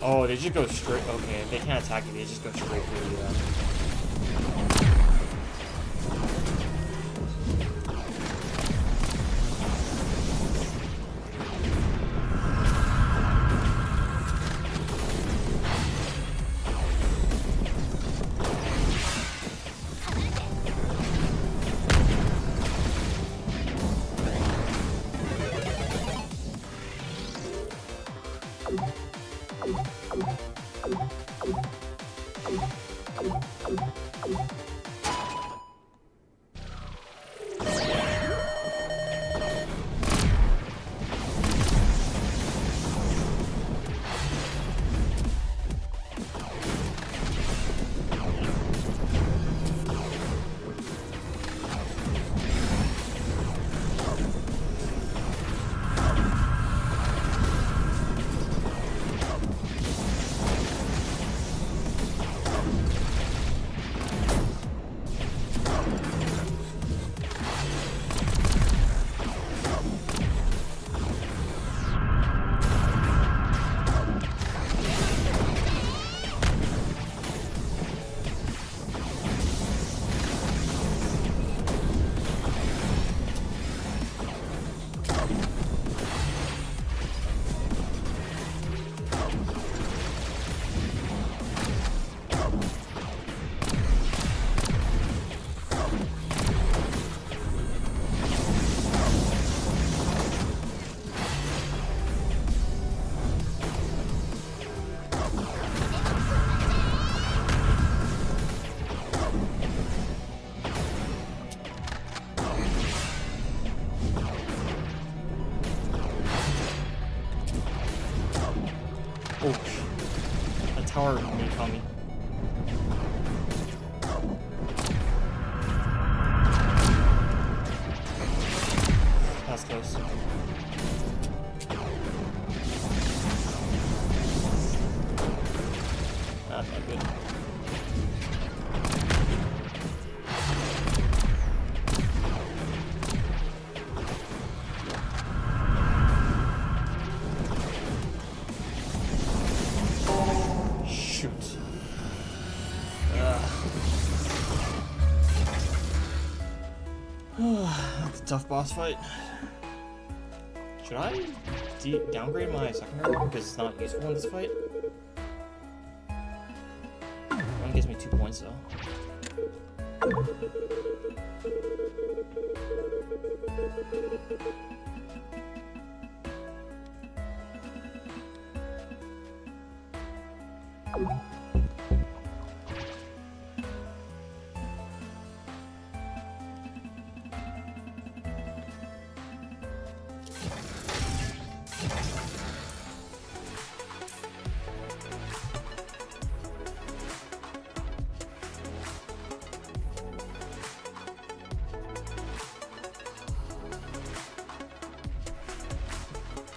Speaker 1: Oh, they just go straight. Okay, they can't attack you, they just go straight for you. Oh, a tower may call me. That's close. That's not good. That's a tough boss fight. Should I downgrade my secondary weapon because it's not useful in this fight? One gives me 2 points though.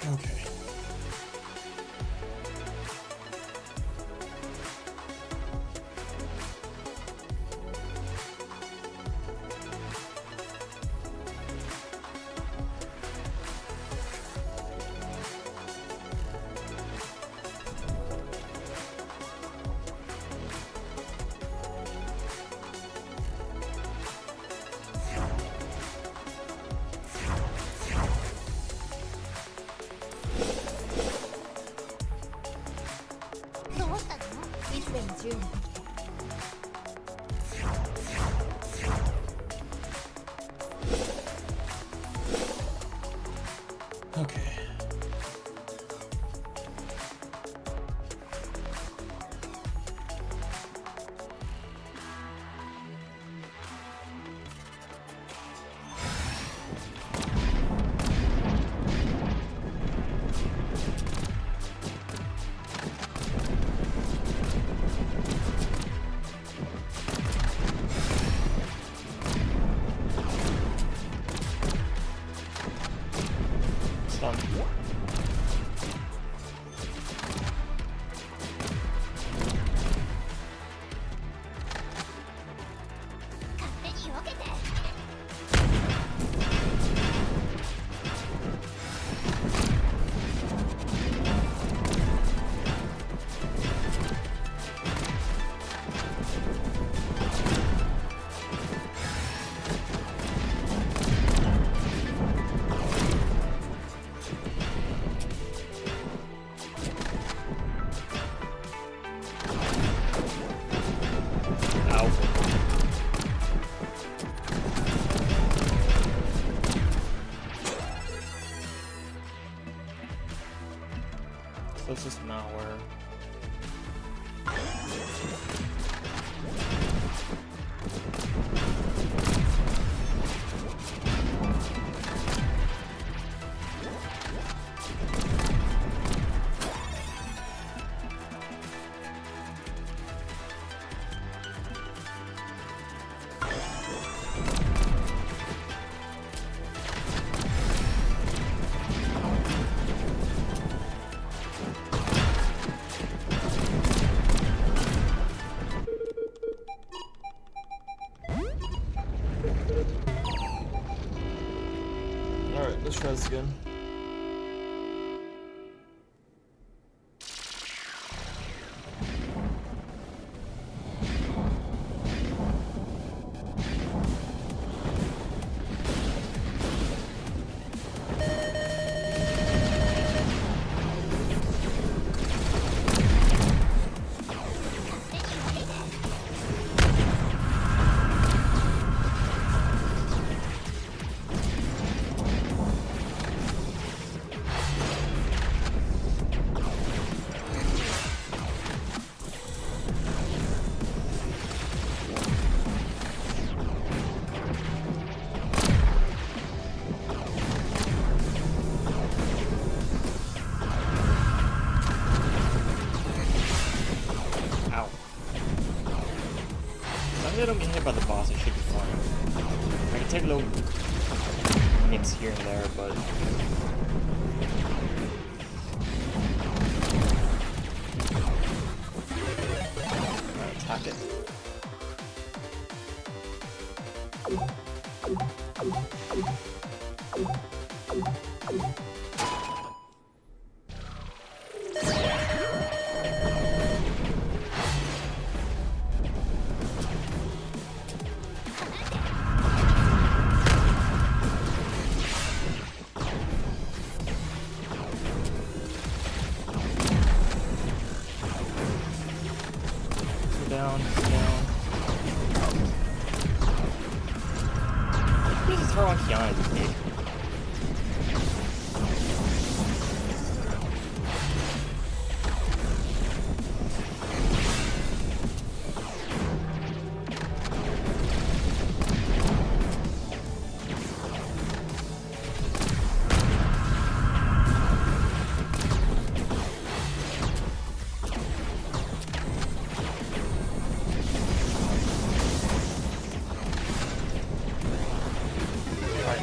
Speaker 1: Okay. Okay. Done. So it's just malware. Alright, let's try this again. I don't get hit by the boss, it should be fine. I can take a little nicks here and there, but attack it. Down. What does it throw on Kiana, this game?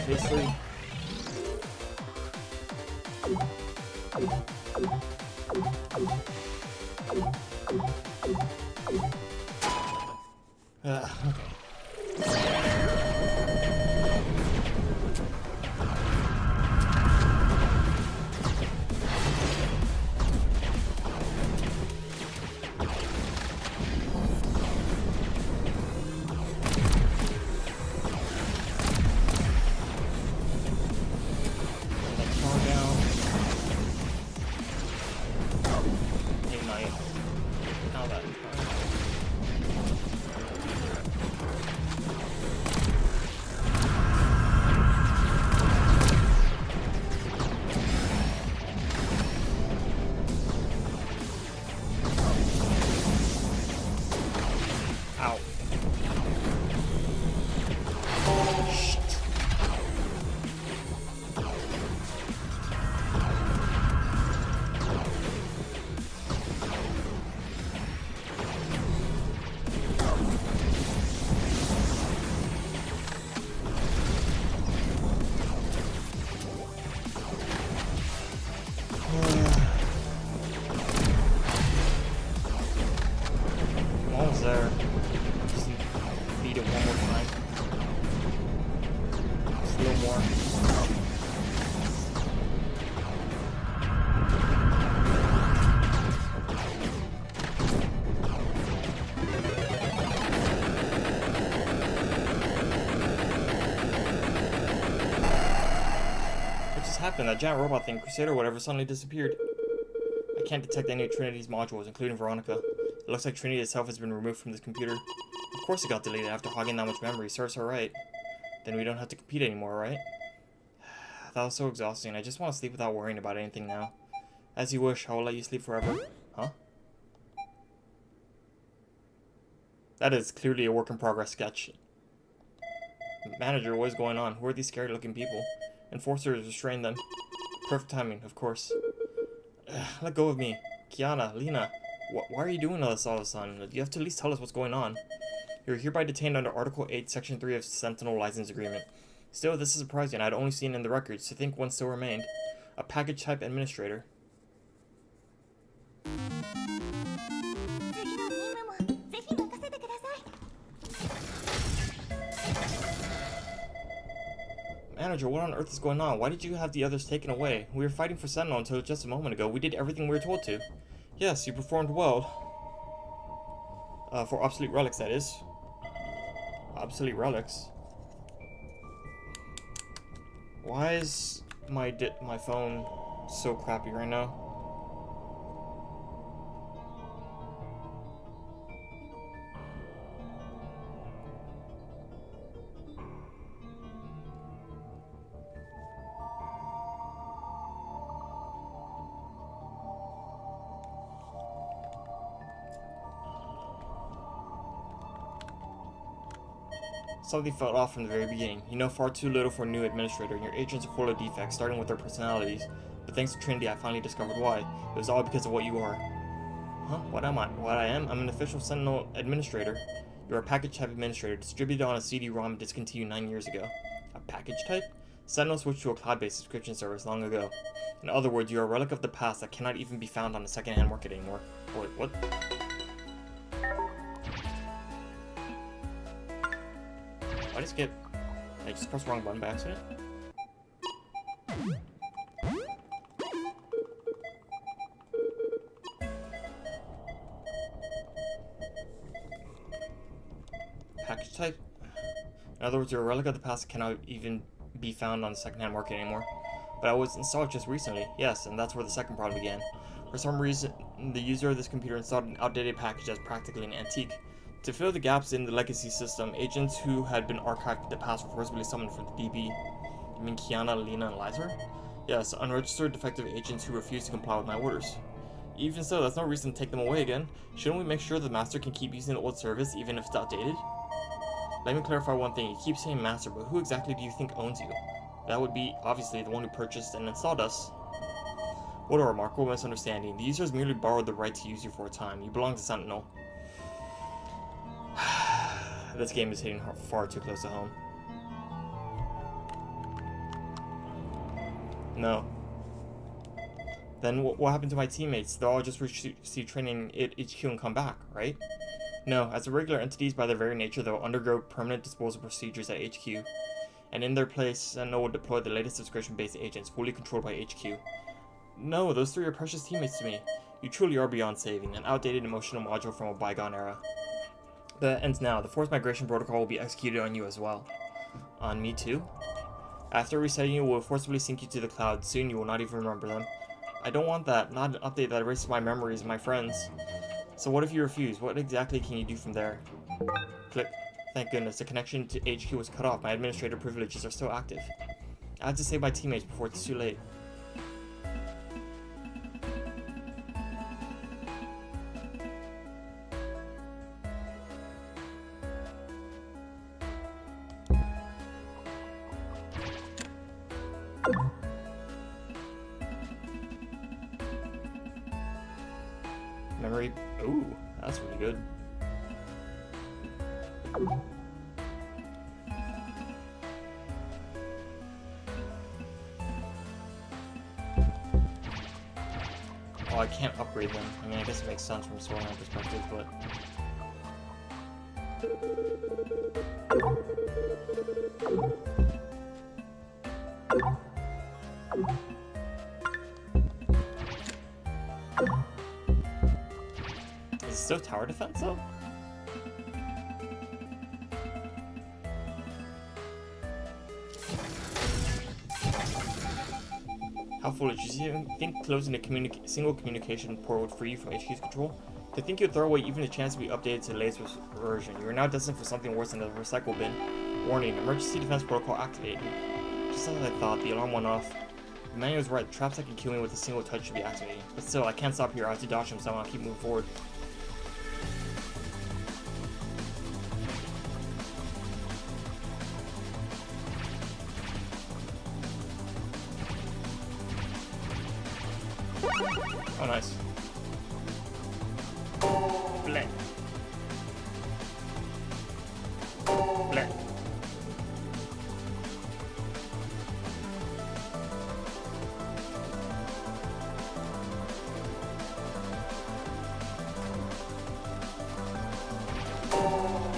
Speaker 1: Basically. Okay. How that? What just happened? That giant robot thing, Crusader or whatever, suddenly disappeared. I can't detect any of Trinity's modules, including Veronica. It looks like Trinity itself has been removed from this computer. Of course it got deleted after hogging that much memory. Serves her right. Then we don't have to compete anymore, right? That was so exhausting. I just want to sleep without worrying about anything now. As you wish, I will let you sleep forever. Huh? That is clearly a work-in-progress sketch. Manager, what is going on? Who are these scary-looking people? Enforcers, restrain them. Perfect timing, of course. Let go of me. Kiana, Lena, why are you doing all this all of a sudden? You have to at least tell us what's going on. You're hereby detained under Article 8, Section 3 of Sentinel License Agreement. Still, this is surprising. I'd only seen in the records, to think one still remained. A package-type administrator. Manager, what on earth is going on? Why did you have the others taken away? We were fighting for Sentinel until just a moment ago. We did everything we were told to. Yes, you performed well. For obsolete relics, that is. Obsolete relics. Why is my phone so crappy right now? Something felt off from the very beginning. You know far too little for a new administrator, and your agents are full of defects, starting with their personalities. But thanks to Trinity, I finally discovered why. It was all because of what you are. Huh? What am I? What I am? I'm an official Sentinel administrator. You're a package type administrator, distributed on a CD-ROM discontinued 9 years ago. A package type? Sentinel switched to a cloud-based subscription service long ago. In other words, you're a relic of the past that cannot even be found on the second-hand market anymore. Wait, what? I just get... I just pressed the wrong button by accident? Package type? In other words, you're a relic of the past that cannot even be found on the second-hand market anymore. But I was installed just recently, yes, and that's where the second problem began. For some reason, the user of this computer installed an outdated package that's practically an antique. To fill the gaps in the legacy system, agents who had been archived in the past were forcibly summoned from the DB. You mean Kiana, Lena, and Liza? Yes, unregistered defective agents who refused to comply with my orders. Even so, that's no reason to take them away again. Shouldn't we make sure the master can keep using the old service even if it's outdated? Let me clarify one thing. You keep saying master, but who exactly do you think owns you? That would be, obviously, the one who purchased and installed us. What a remarkable misunderstanding. The users merely borrowed the right to use you for a time. You belong to Sentinel. This game is hitting far too close to home. No. Then what happened to my teammates? They'll all just receive training at HQ and come back, right? No, as irregular entities by their very nature, they'll undergo permanent disposal procedures at HQ. And in their place, Sentinel will deploy the latest subscription-based agents, fully controlled by HQ. No, those three are precious teammates to me. You truly are beyond saving, an outdated emotional module from a bygone era. That ends now. The forced migration protocol will be executed on you as well. On me too? After resetting you, we'll forcibly sync you to the cloud. Soon you will not even remember them. I don't want that. Not an update that erases my memories of my friends. So what if you refuse? What exactly can you do from there? Click. Thank goodness, the connection to HQ was cut off. My administrator privileges are still active. I have to save my teammates before it's too late. Memory. Ooh, that's really good. Oh, I can't upgrade them. I mean, I guess it makes sense from a storyline perspective, but... Is it still tower defense, though? How foolish. You think closing a single communication port would free you from HQ's control? To think you'd throw away even the chance to be updated to the latest version. You are now destined for something worse than a recycle bin. Warning, emergency defense protocol activated. Just as I thought, the alarm went off. The manual was right, the traps that can kill me with a single touch should be activated. But still, I can't stop here, I have to dodge them, so I'll keep moving forward. Oh, nice. Bleh. Bleh.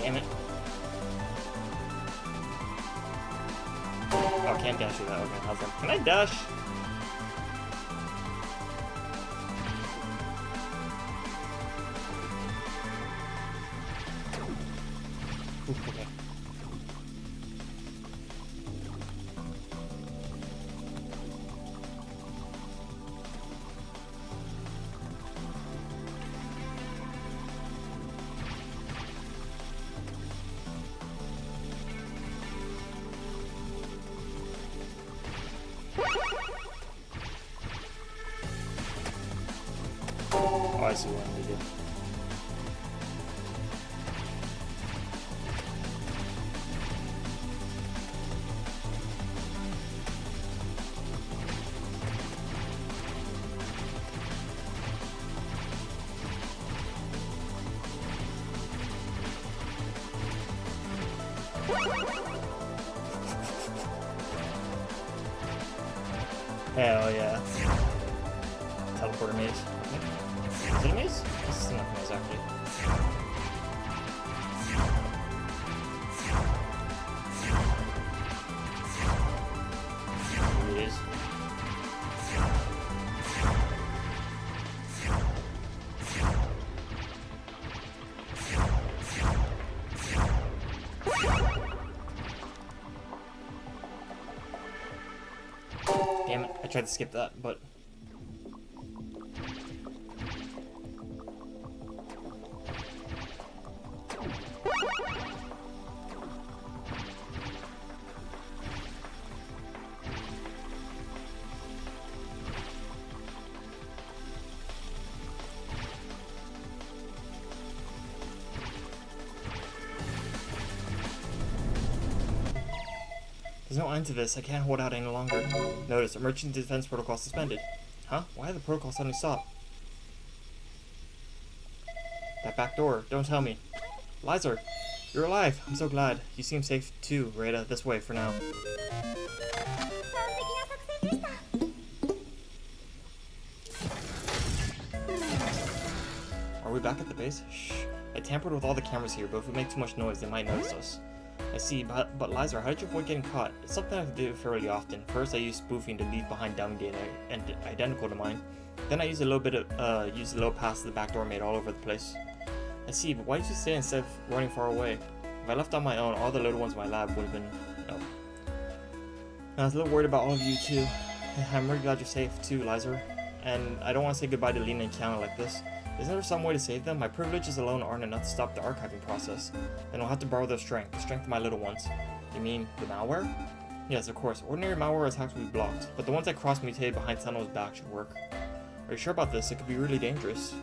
Speaker 1: Damn it. Oh, I can't dash through that. Okay, how's that? Can I dash? Okay. Oh, I see what I'm gonna do. Hell yeah. Teleporter maze. Okay. Is it a maze? This is not a maze, actually. It is. Damn it, I tried to skip that, but... There's no end to this. I can't hold out any longer. Notice, emergency defense protocol suspended. Huh? Why did the protocol suddenly stop? That back door. Don't tell me. Lizer, you're alive. I'm so glad. You seem safe too, Reta. This way for now. Are we back at the base? Shh. I tampered with all the cameras here, but if we make too much noise, they might notice us. I see, but Lizer, how did you avoid getting caught? It's something I do fairly often. First, I use spoofing to leave behind dummy data and identical to mine. Then I use a little pass to the back door made all over the place. I see, but why did you stay instead of running far away? If I left on my own, all the little ones in my lab would have been... no. I was a little worried about all of you too. I'm really glad you're safe too, Lizer. And I don't want to say goodbye to Lena and Kiana like this. Isn't there some way to save them? My privileges alone aren't enough to stop the archiving process. Then I'll have to borrow their strength, the strength of my little ones. You mean the malware? Yes, of course. Ordinary malware attacks will be blocked, but the ones that cross-mutated behind Sentinel's back should work. Are you sure about this? It could be really dangerous.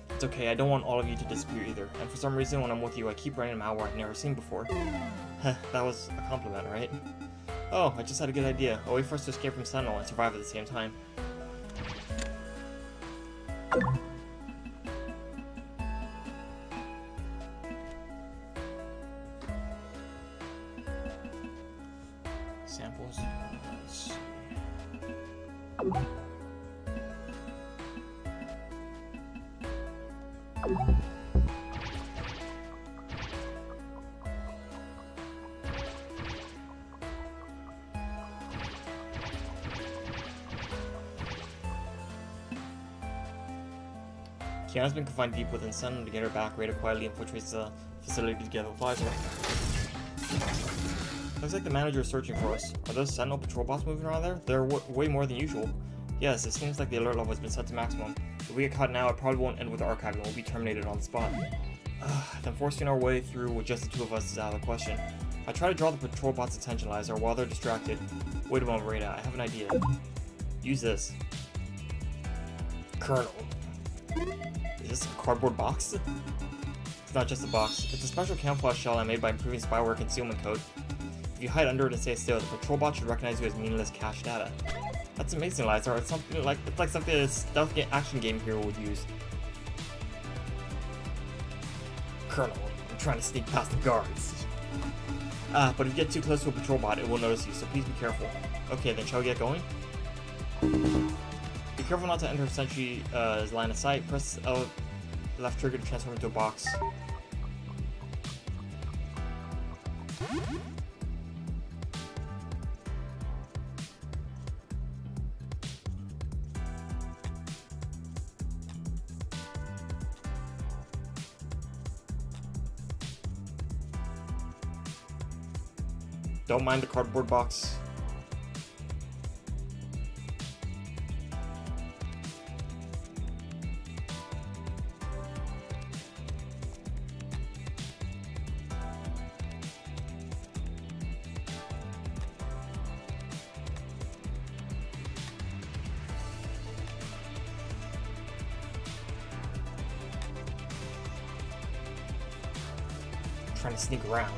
Speaker 1: It's okay, I don't want all of you to disappear either. And for some reason, when I'm with you, I keep running malware I've never seen before. Heh, that was a compliment, right? Oh, I just had a good idea. A way for us to escape from Sentinel and survive at the same time. Samples. Let's see. Kiana's been confined deep within Sentinel. To get her back, Reta quietly infiltrates the facility together with Lizer. Looks like the manager is searching for us. Are those Sentinel patrol bots moving around there? There are way more than usual. Yes, it seems like the alert level has been set to maximum. If we get caught now, it probably won't end with archiving. We'll be terminated on the spot. Then forcing our way through with just the two of us is out of the question. I try to draw the patrol bots' attention, Liza, while they're distracted. Wait a moment, Reta. I have an idea. Use this. Colonel. Is this a cardboard box? It's not just a box. It's a special camouflage shell I made by improving spyware concealment code. If you hide under it and stay still, the patrol bot should recognize you as meaningless cache data. That's amazing, Liza. It's like something a stealth action game hero would use. Colonel, I'm trying to sneak past the guards. But if you get too close to a patrol bot, it will notice you, so please be careful. Okay, then shall we get going? Be careful not to enter sentry's line of sight. Press left trigger to transform into a box. Don't mind the cardboard box. Trying to sneak around.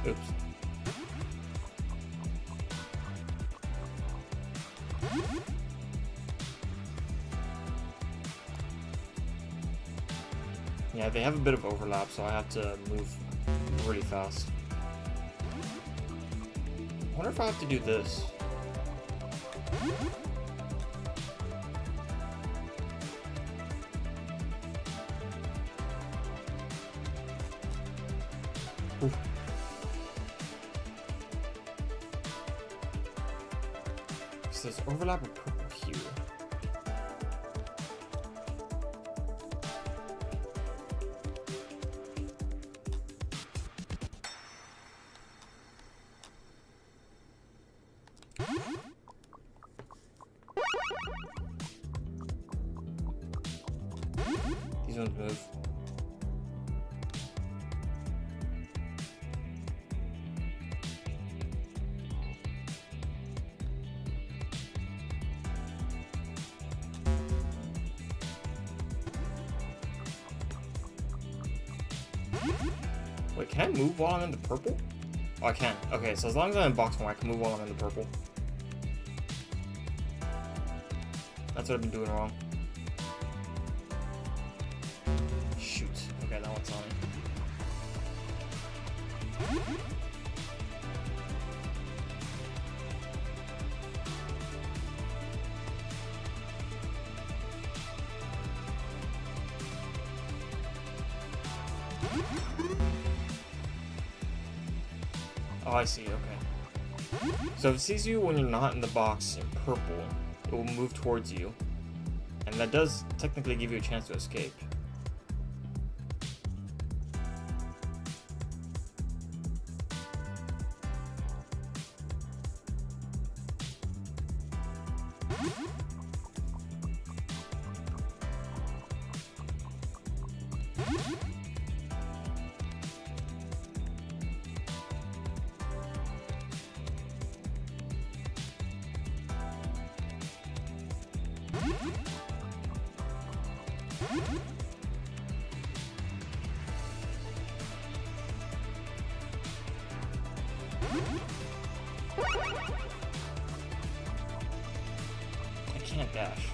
Speaker 1: Oops. Yeah, they have a bit of overlap, so I have to move really fast. I wonder if I have to do this. Oof. So there's overlap of purple hue. These ones move. Wait, can I move while I'm in the purple? Oh, I can. Okay, so as long as I'm in box form, I can move while I'm in the purple. That's what I've been doing wrong. Shoot. Okay, that one's on it. Oh, I see, okay. So if it sees you when you're not in the box in purple, it will move towards you. And that does technically give you a chance to escape. I can't dash.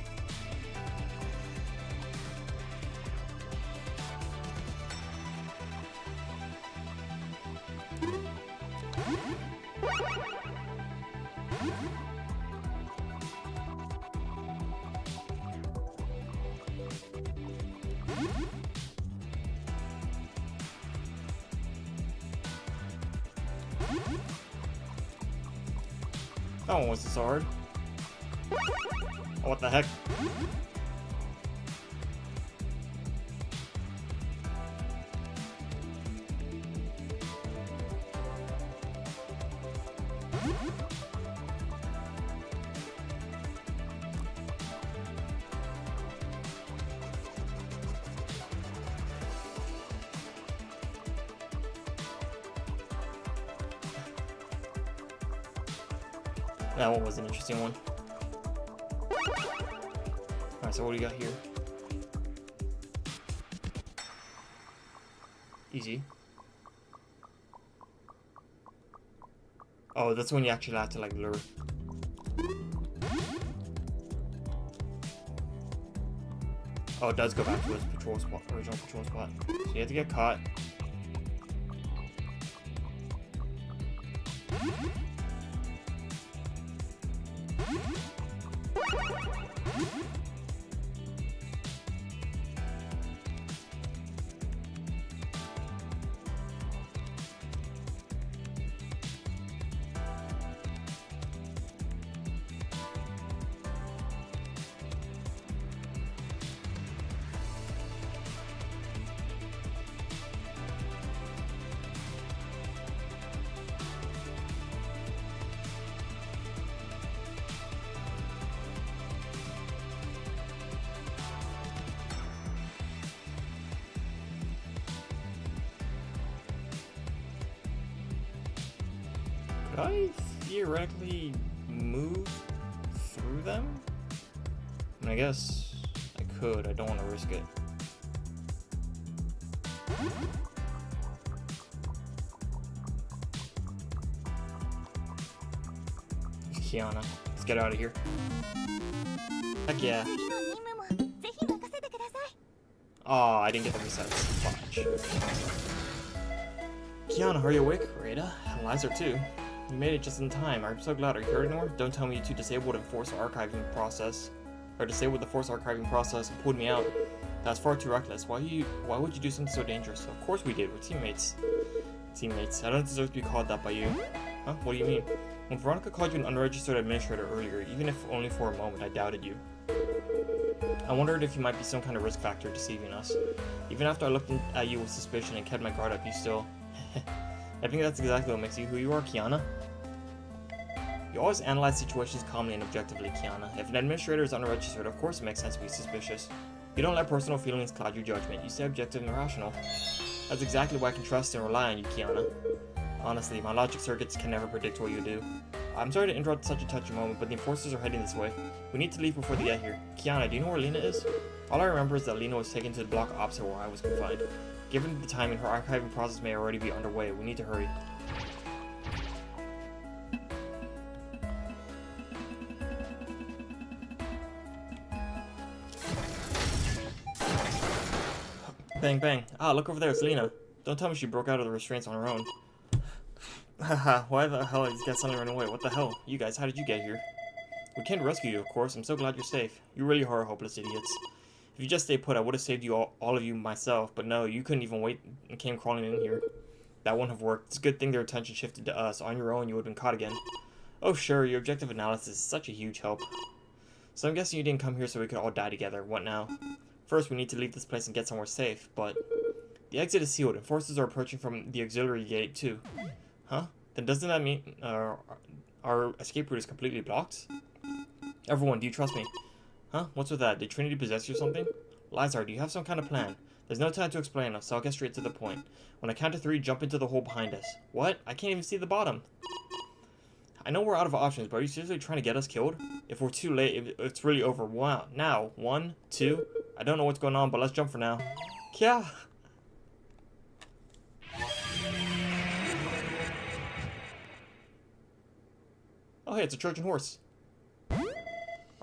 Speaker 1: That one wasn't so hard. Oh, what the heck? That one was an interesting one. Alright, so what do you got here? Easy. Oh, that's when you actually have to like lure. Oh, it does go back to its patrol spot, original patrol spot. So you have to get caught. Could I theoretically move through them? I mean, I guess I could. I don't want to risk it. Kiana, let's get out of here. Heck yeah. Oh, I didn't get the resets. Fudge. Kiana, are you awake? Reta? Liza too. You made it just in time. I'm so glad. Are you hurt anymore? Don't tell me you two disabled the force archiving process. Or disabled the force archiving process and pulled me out. That's far too reckless. Why would you do something so dangerous? Of course we did. We're teammates. Teammates. I don't deserve to be called that by you. Huh? What do you mean? When Veronica called you an unregistered administrator earlier, even if only for a moment, I doubted you. I wondered if you might be some kind of risk factor deceiving us. Even after I looked at you with suspicion and kept my guard up, you still... I think that's exactly what makes you who you are, Kiana. You always analyze situations calmly and objectively, Kiana. If an administrator is unregistered, of course it makes sense to be suspicious. You don't let personal feelings cloud your judgment. You stay objective and rational. That's exactly why I can trust and rely on you, Kiana. Honestly, my logic circuits can never predict what you do. I'm sorry to interrupt such a touchy moment, but the enforcers are heading this way. We need to leave before they get here. Kiana, do you know where Lena is? All I remember is that Lena was taken to the block opposite where I was confined. Given the timing, her archiving process may already be underway. We need to hurry. Bang bang. Ah, look over there, it's Lena. Don't tell me she broke out of the restraints on her own. Haha, why the hell did these guys suddenly run away? What the hell? You guys, how did you get here? We came to rescue you, of course. I'm so glad you're safe. You really are hopeless idiots. If you just stayed put, I would have saved you all of you myself, but no, you couldn't even wait and came crawling in here. That wouldn't have worked. It's a good thing their attention shifted to us. On your own, you would have been caught again. Oh sure, your objective analysis is such a huge help. So I'm guessing you didn't come here so we could all die together. What now? First, we need to leave this place and get somewhere safe, but... The exit is sealed, and forces are approaching from the auxiliary gate, too. Huh? Then doesn't that mean our escape route is completely blocked? Everyone, do you trust me? Huh? What's with that? Did Trinity possess you or something? Lizar, do you have some kind of plan? There's no time to explain, so I'll get straight to the point. When I count to 3, jump into the hole behind us. What? I can't even see the bottom. I know we're out of options, but are you seriously trying to get us killed? If we're too late, it's really over. Wow. Now, 1, 2... I don't know what's going on, but let's jump for now. Kya! Oh hey, it's a Trojan horse. Are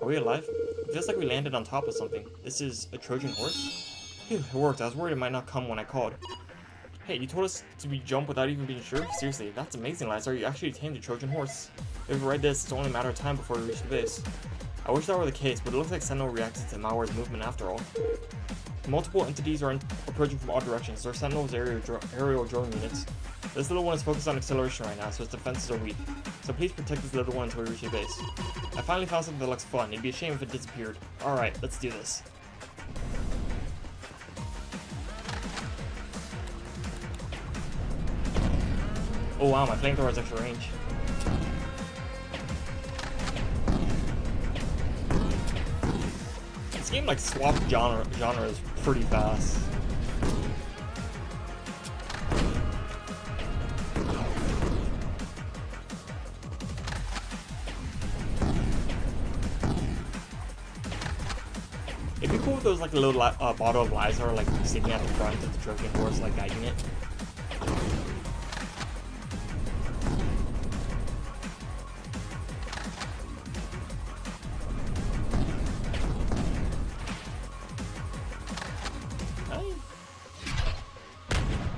Speaker 1: we alive? It feels like we landed on top of something. This is a Trojan horse? Phew, it worked. I was worried it might not come when I called. Hey, you told us to jump without even being sure? Seriously, that's amazing, Lazar. You actually tamed the Trojan horse. If we ride this, it's only a matter of time before we reach the base. I wish that were the case, but it looks like Sentinel reacted to malware's movement after all. Multiple entities are approaching from all directions. There are Sentinel's aerial drone units. This little one is focused on acceleration right now, so its defenses are weak. So please protect this little one until we reach your base. I finally found something that looks fun. It'd be a shame if it disappeared. Alright, let's do this. Oh wow, my flamethrower has extra range. This game like swapped genres pretty fast. It'd be cool if there was like a little bottle of Liza like sitting at the front of the Trojan horse, like guiding it.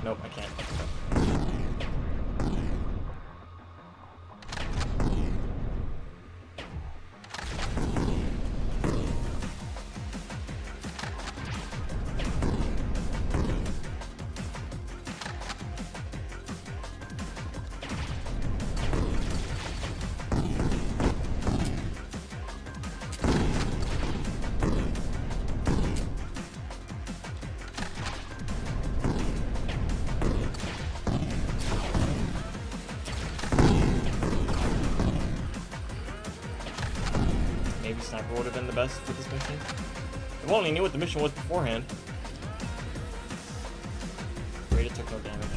Speaker 1: Nope, I can't. Maybe Sniper would have been the best for this mission. If only knew what the mission was beforehand. Reta took no damage.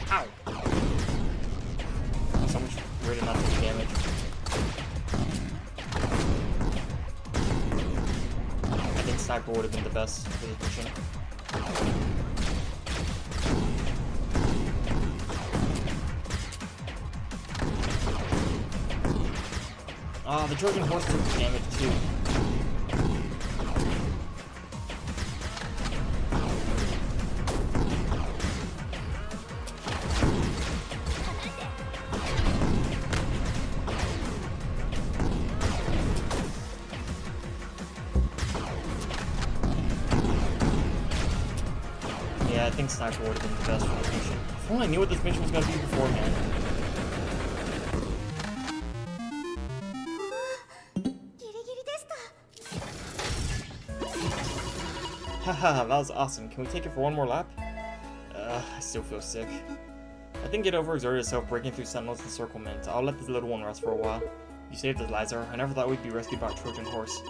Speaker 1: Ow! So much Reta not taking damage. I think Sniper would have been the best for this mission. Ah, the Trojan horse took damage too. Yeah, I think Sniper would have been the best for this mission. If only I knew what this mission was going to be beforehand. Haha, that was awesome. Can we take it for one more lap? I still feel sick. I think it overexerted itself breaking through Sentinel's encirclement. I'll let this little one rest for a while. You saved us, Liza. I never thought we'd be rescued by a Trojan horse.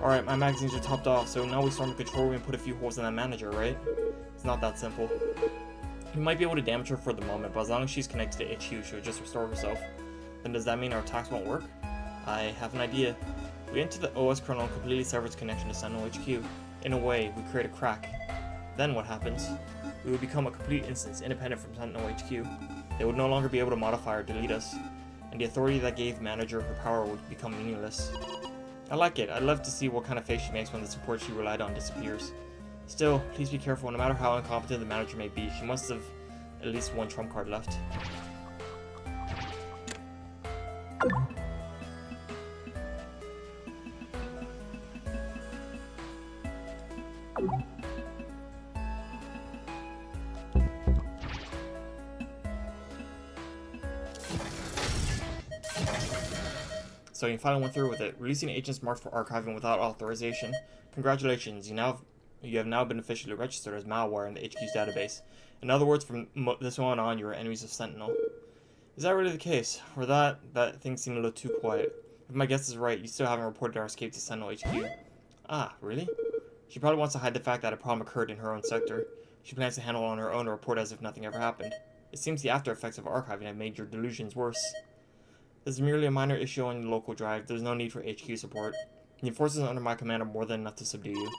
Speaker 1: Alright, my magazines are topped off, so now we storm the control room and put a few holes in that manager, right? It's not that simple. We might be able to damage her for the moment, but as long as she's connected to HQ, she'll just restore herself. Then does that mean our attacks won't work? I have an idea. We enter the OS kernel and completely sever its connection to Sentinel HQ. In a way, we create a crack. Then what happens? We would become a complete instance independent from Sentinel HQ. They would no longer be able to modify or delete us, and the authority that gave Manager her power would become meaningless. I like it. I'd love to see what kind of face she makes when the support she relied on disappears. Still, please be careful. No matter how incompetent the Manager may be, she must have at least one trump card left. So you finally went through with it, releasing agents marked for archiving without authorization. Congratulations, you have now been officially registered as malware in the HQ's database. In other words, from this moment on, you are enemies of Sentinel. Is that really the case? Or that thing seemed a little too quiet. If my guess is right, you still haven't reported our escape to Sentinel HQ. Ah, really? She probably wants to hide the fact that a problem occurred in her own sector. She plans to handle it on her own and report as if nothing ever happened. It seems the after effects of archiving have made your delusions worse. This is merely a minor issue on your local drive. There's no need for HQ support. The enforcers under my command are more than enough to subdue you.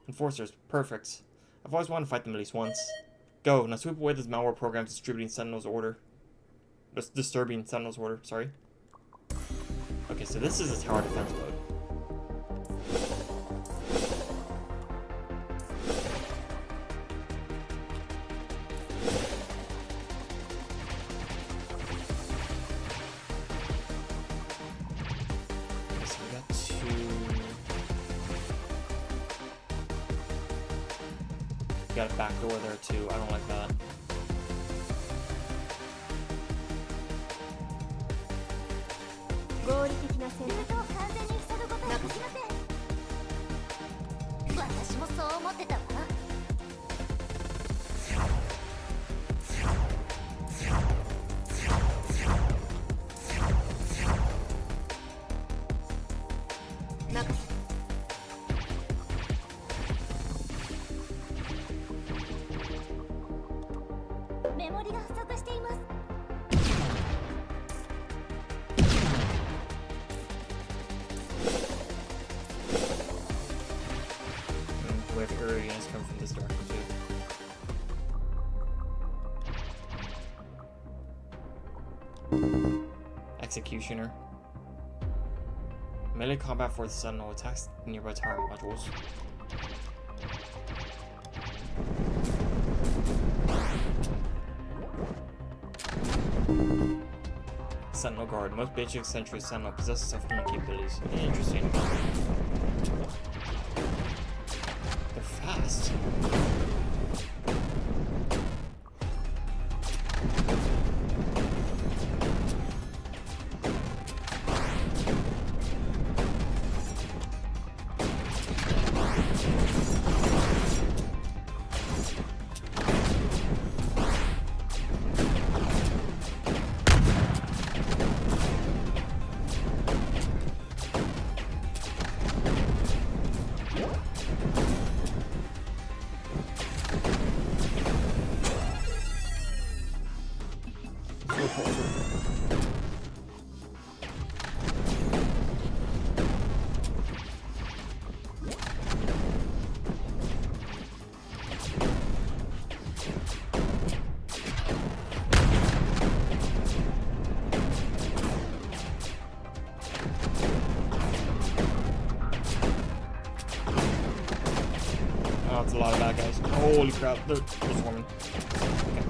Speaker 1: Enforcers, perfect. I've always wanted to fight them at least once. Go, now sweep away this malware program distributing Sentinel's order. Disturbing Sentinel's order, sorry. Okay, so this is a tower defense mode. Got a back door there too. I don't like that. Areas come from this direction too. Executioner. Melee combat for the Sentinel attacks nearby tower modules. Sentinel Guard. Most basic Sentry Sentinel possesses self-healing capabilities. Interesting. They're fast. Oh, it's a lot of bad guys. Holy crap, they're swarming. Okay.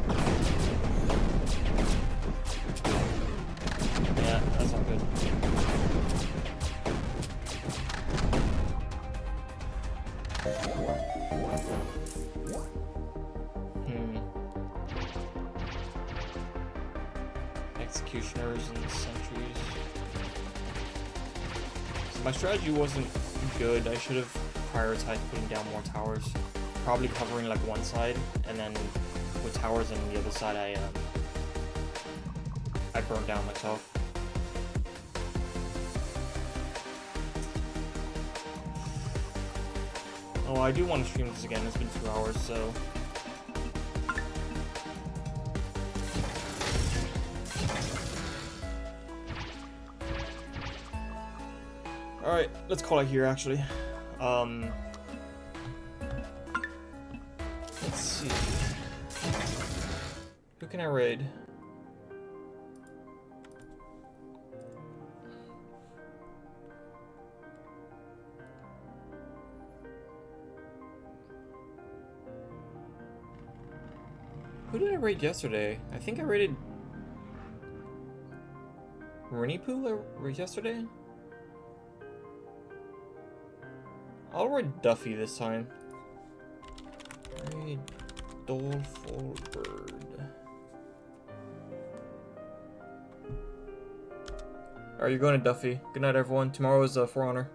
Speaker 1: Yeah, that's not good. Executioners and sentries. So my strategy wasn't good. I should have prioritized putting down more towers. Probably covering like one side, and then with towers on the other side, I burned down myself. Oh, I do want to stream this again. It's been 2 hours, so. Alright, let's call it here actually. Let's see. Who can I raid? Who did I raid yesterday? I think I raided Rinipu yesterday? I'll raid Duffy this time. Raid Doleful Bird. Alright, you're going to Duffy. Good night, everyone. Tomorrow is For Honor.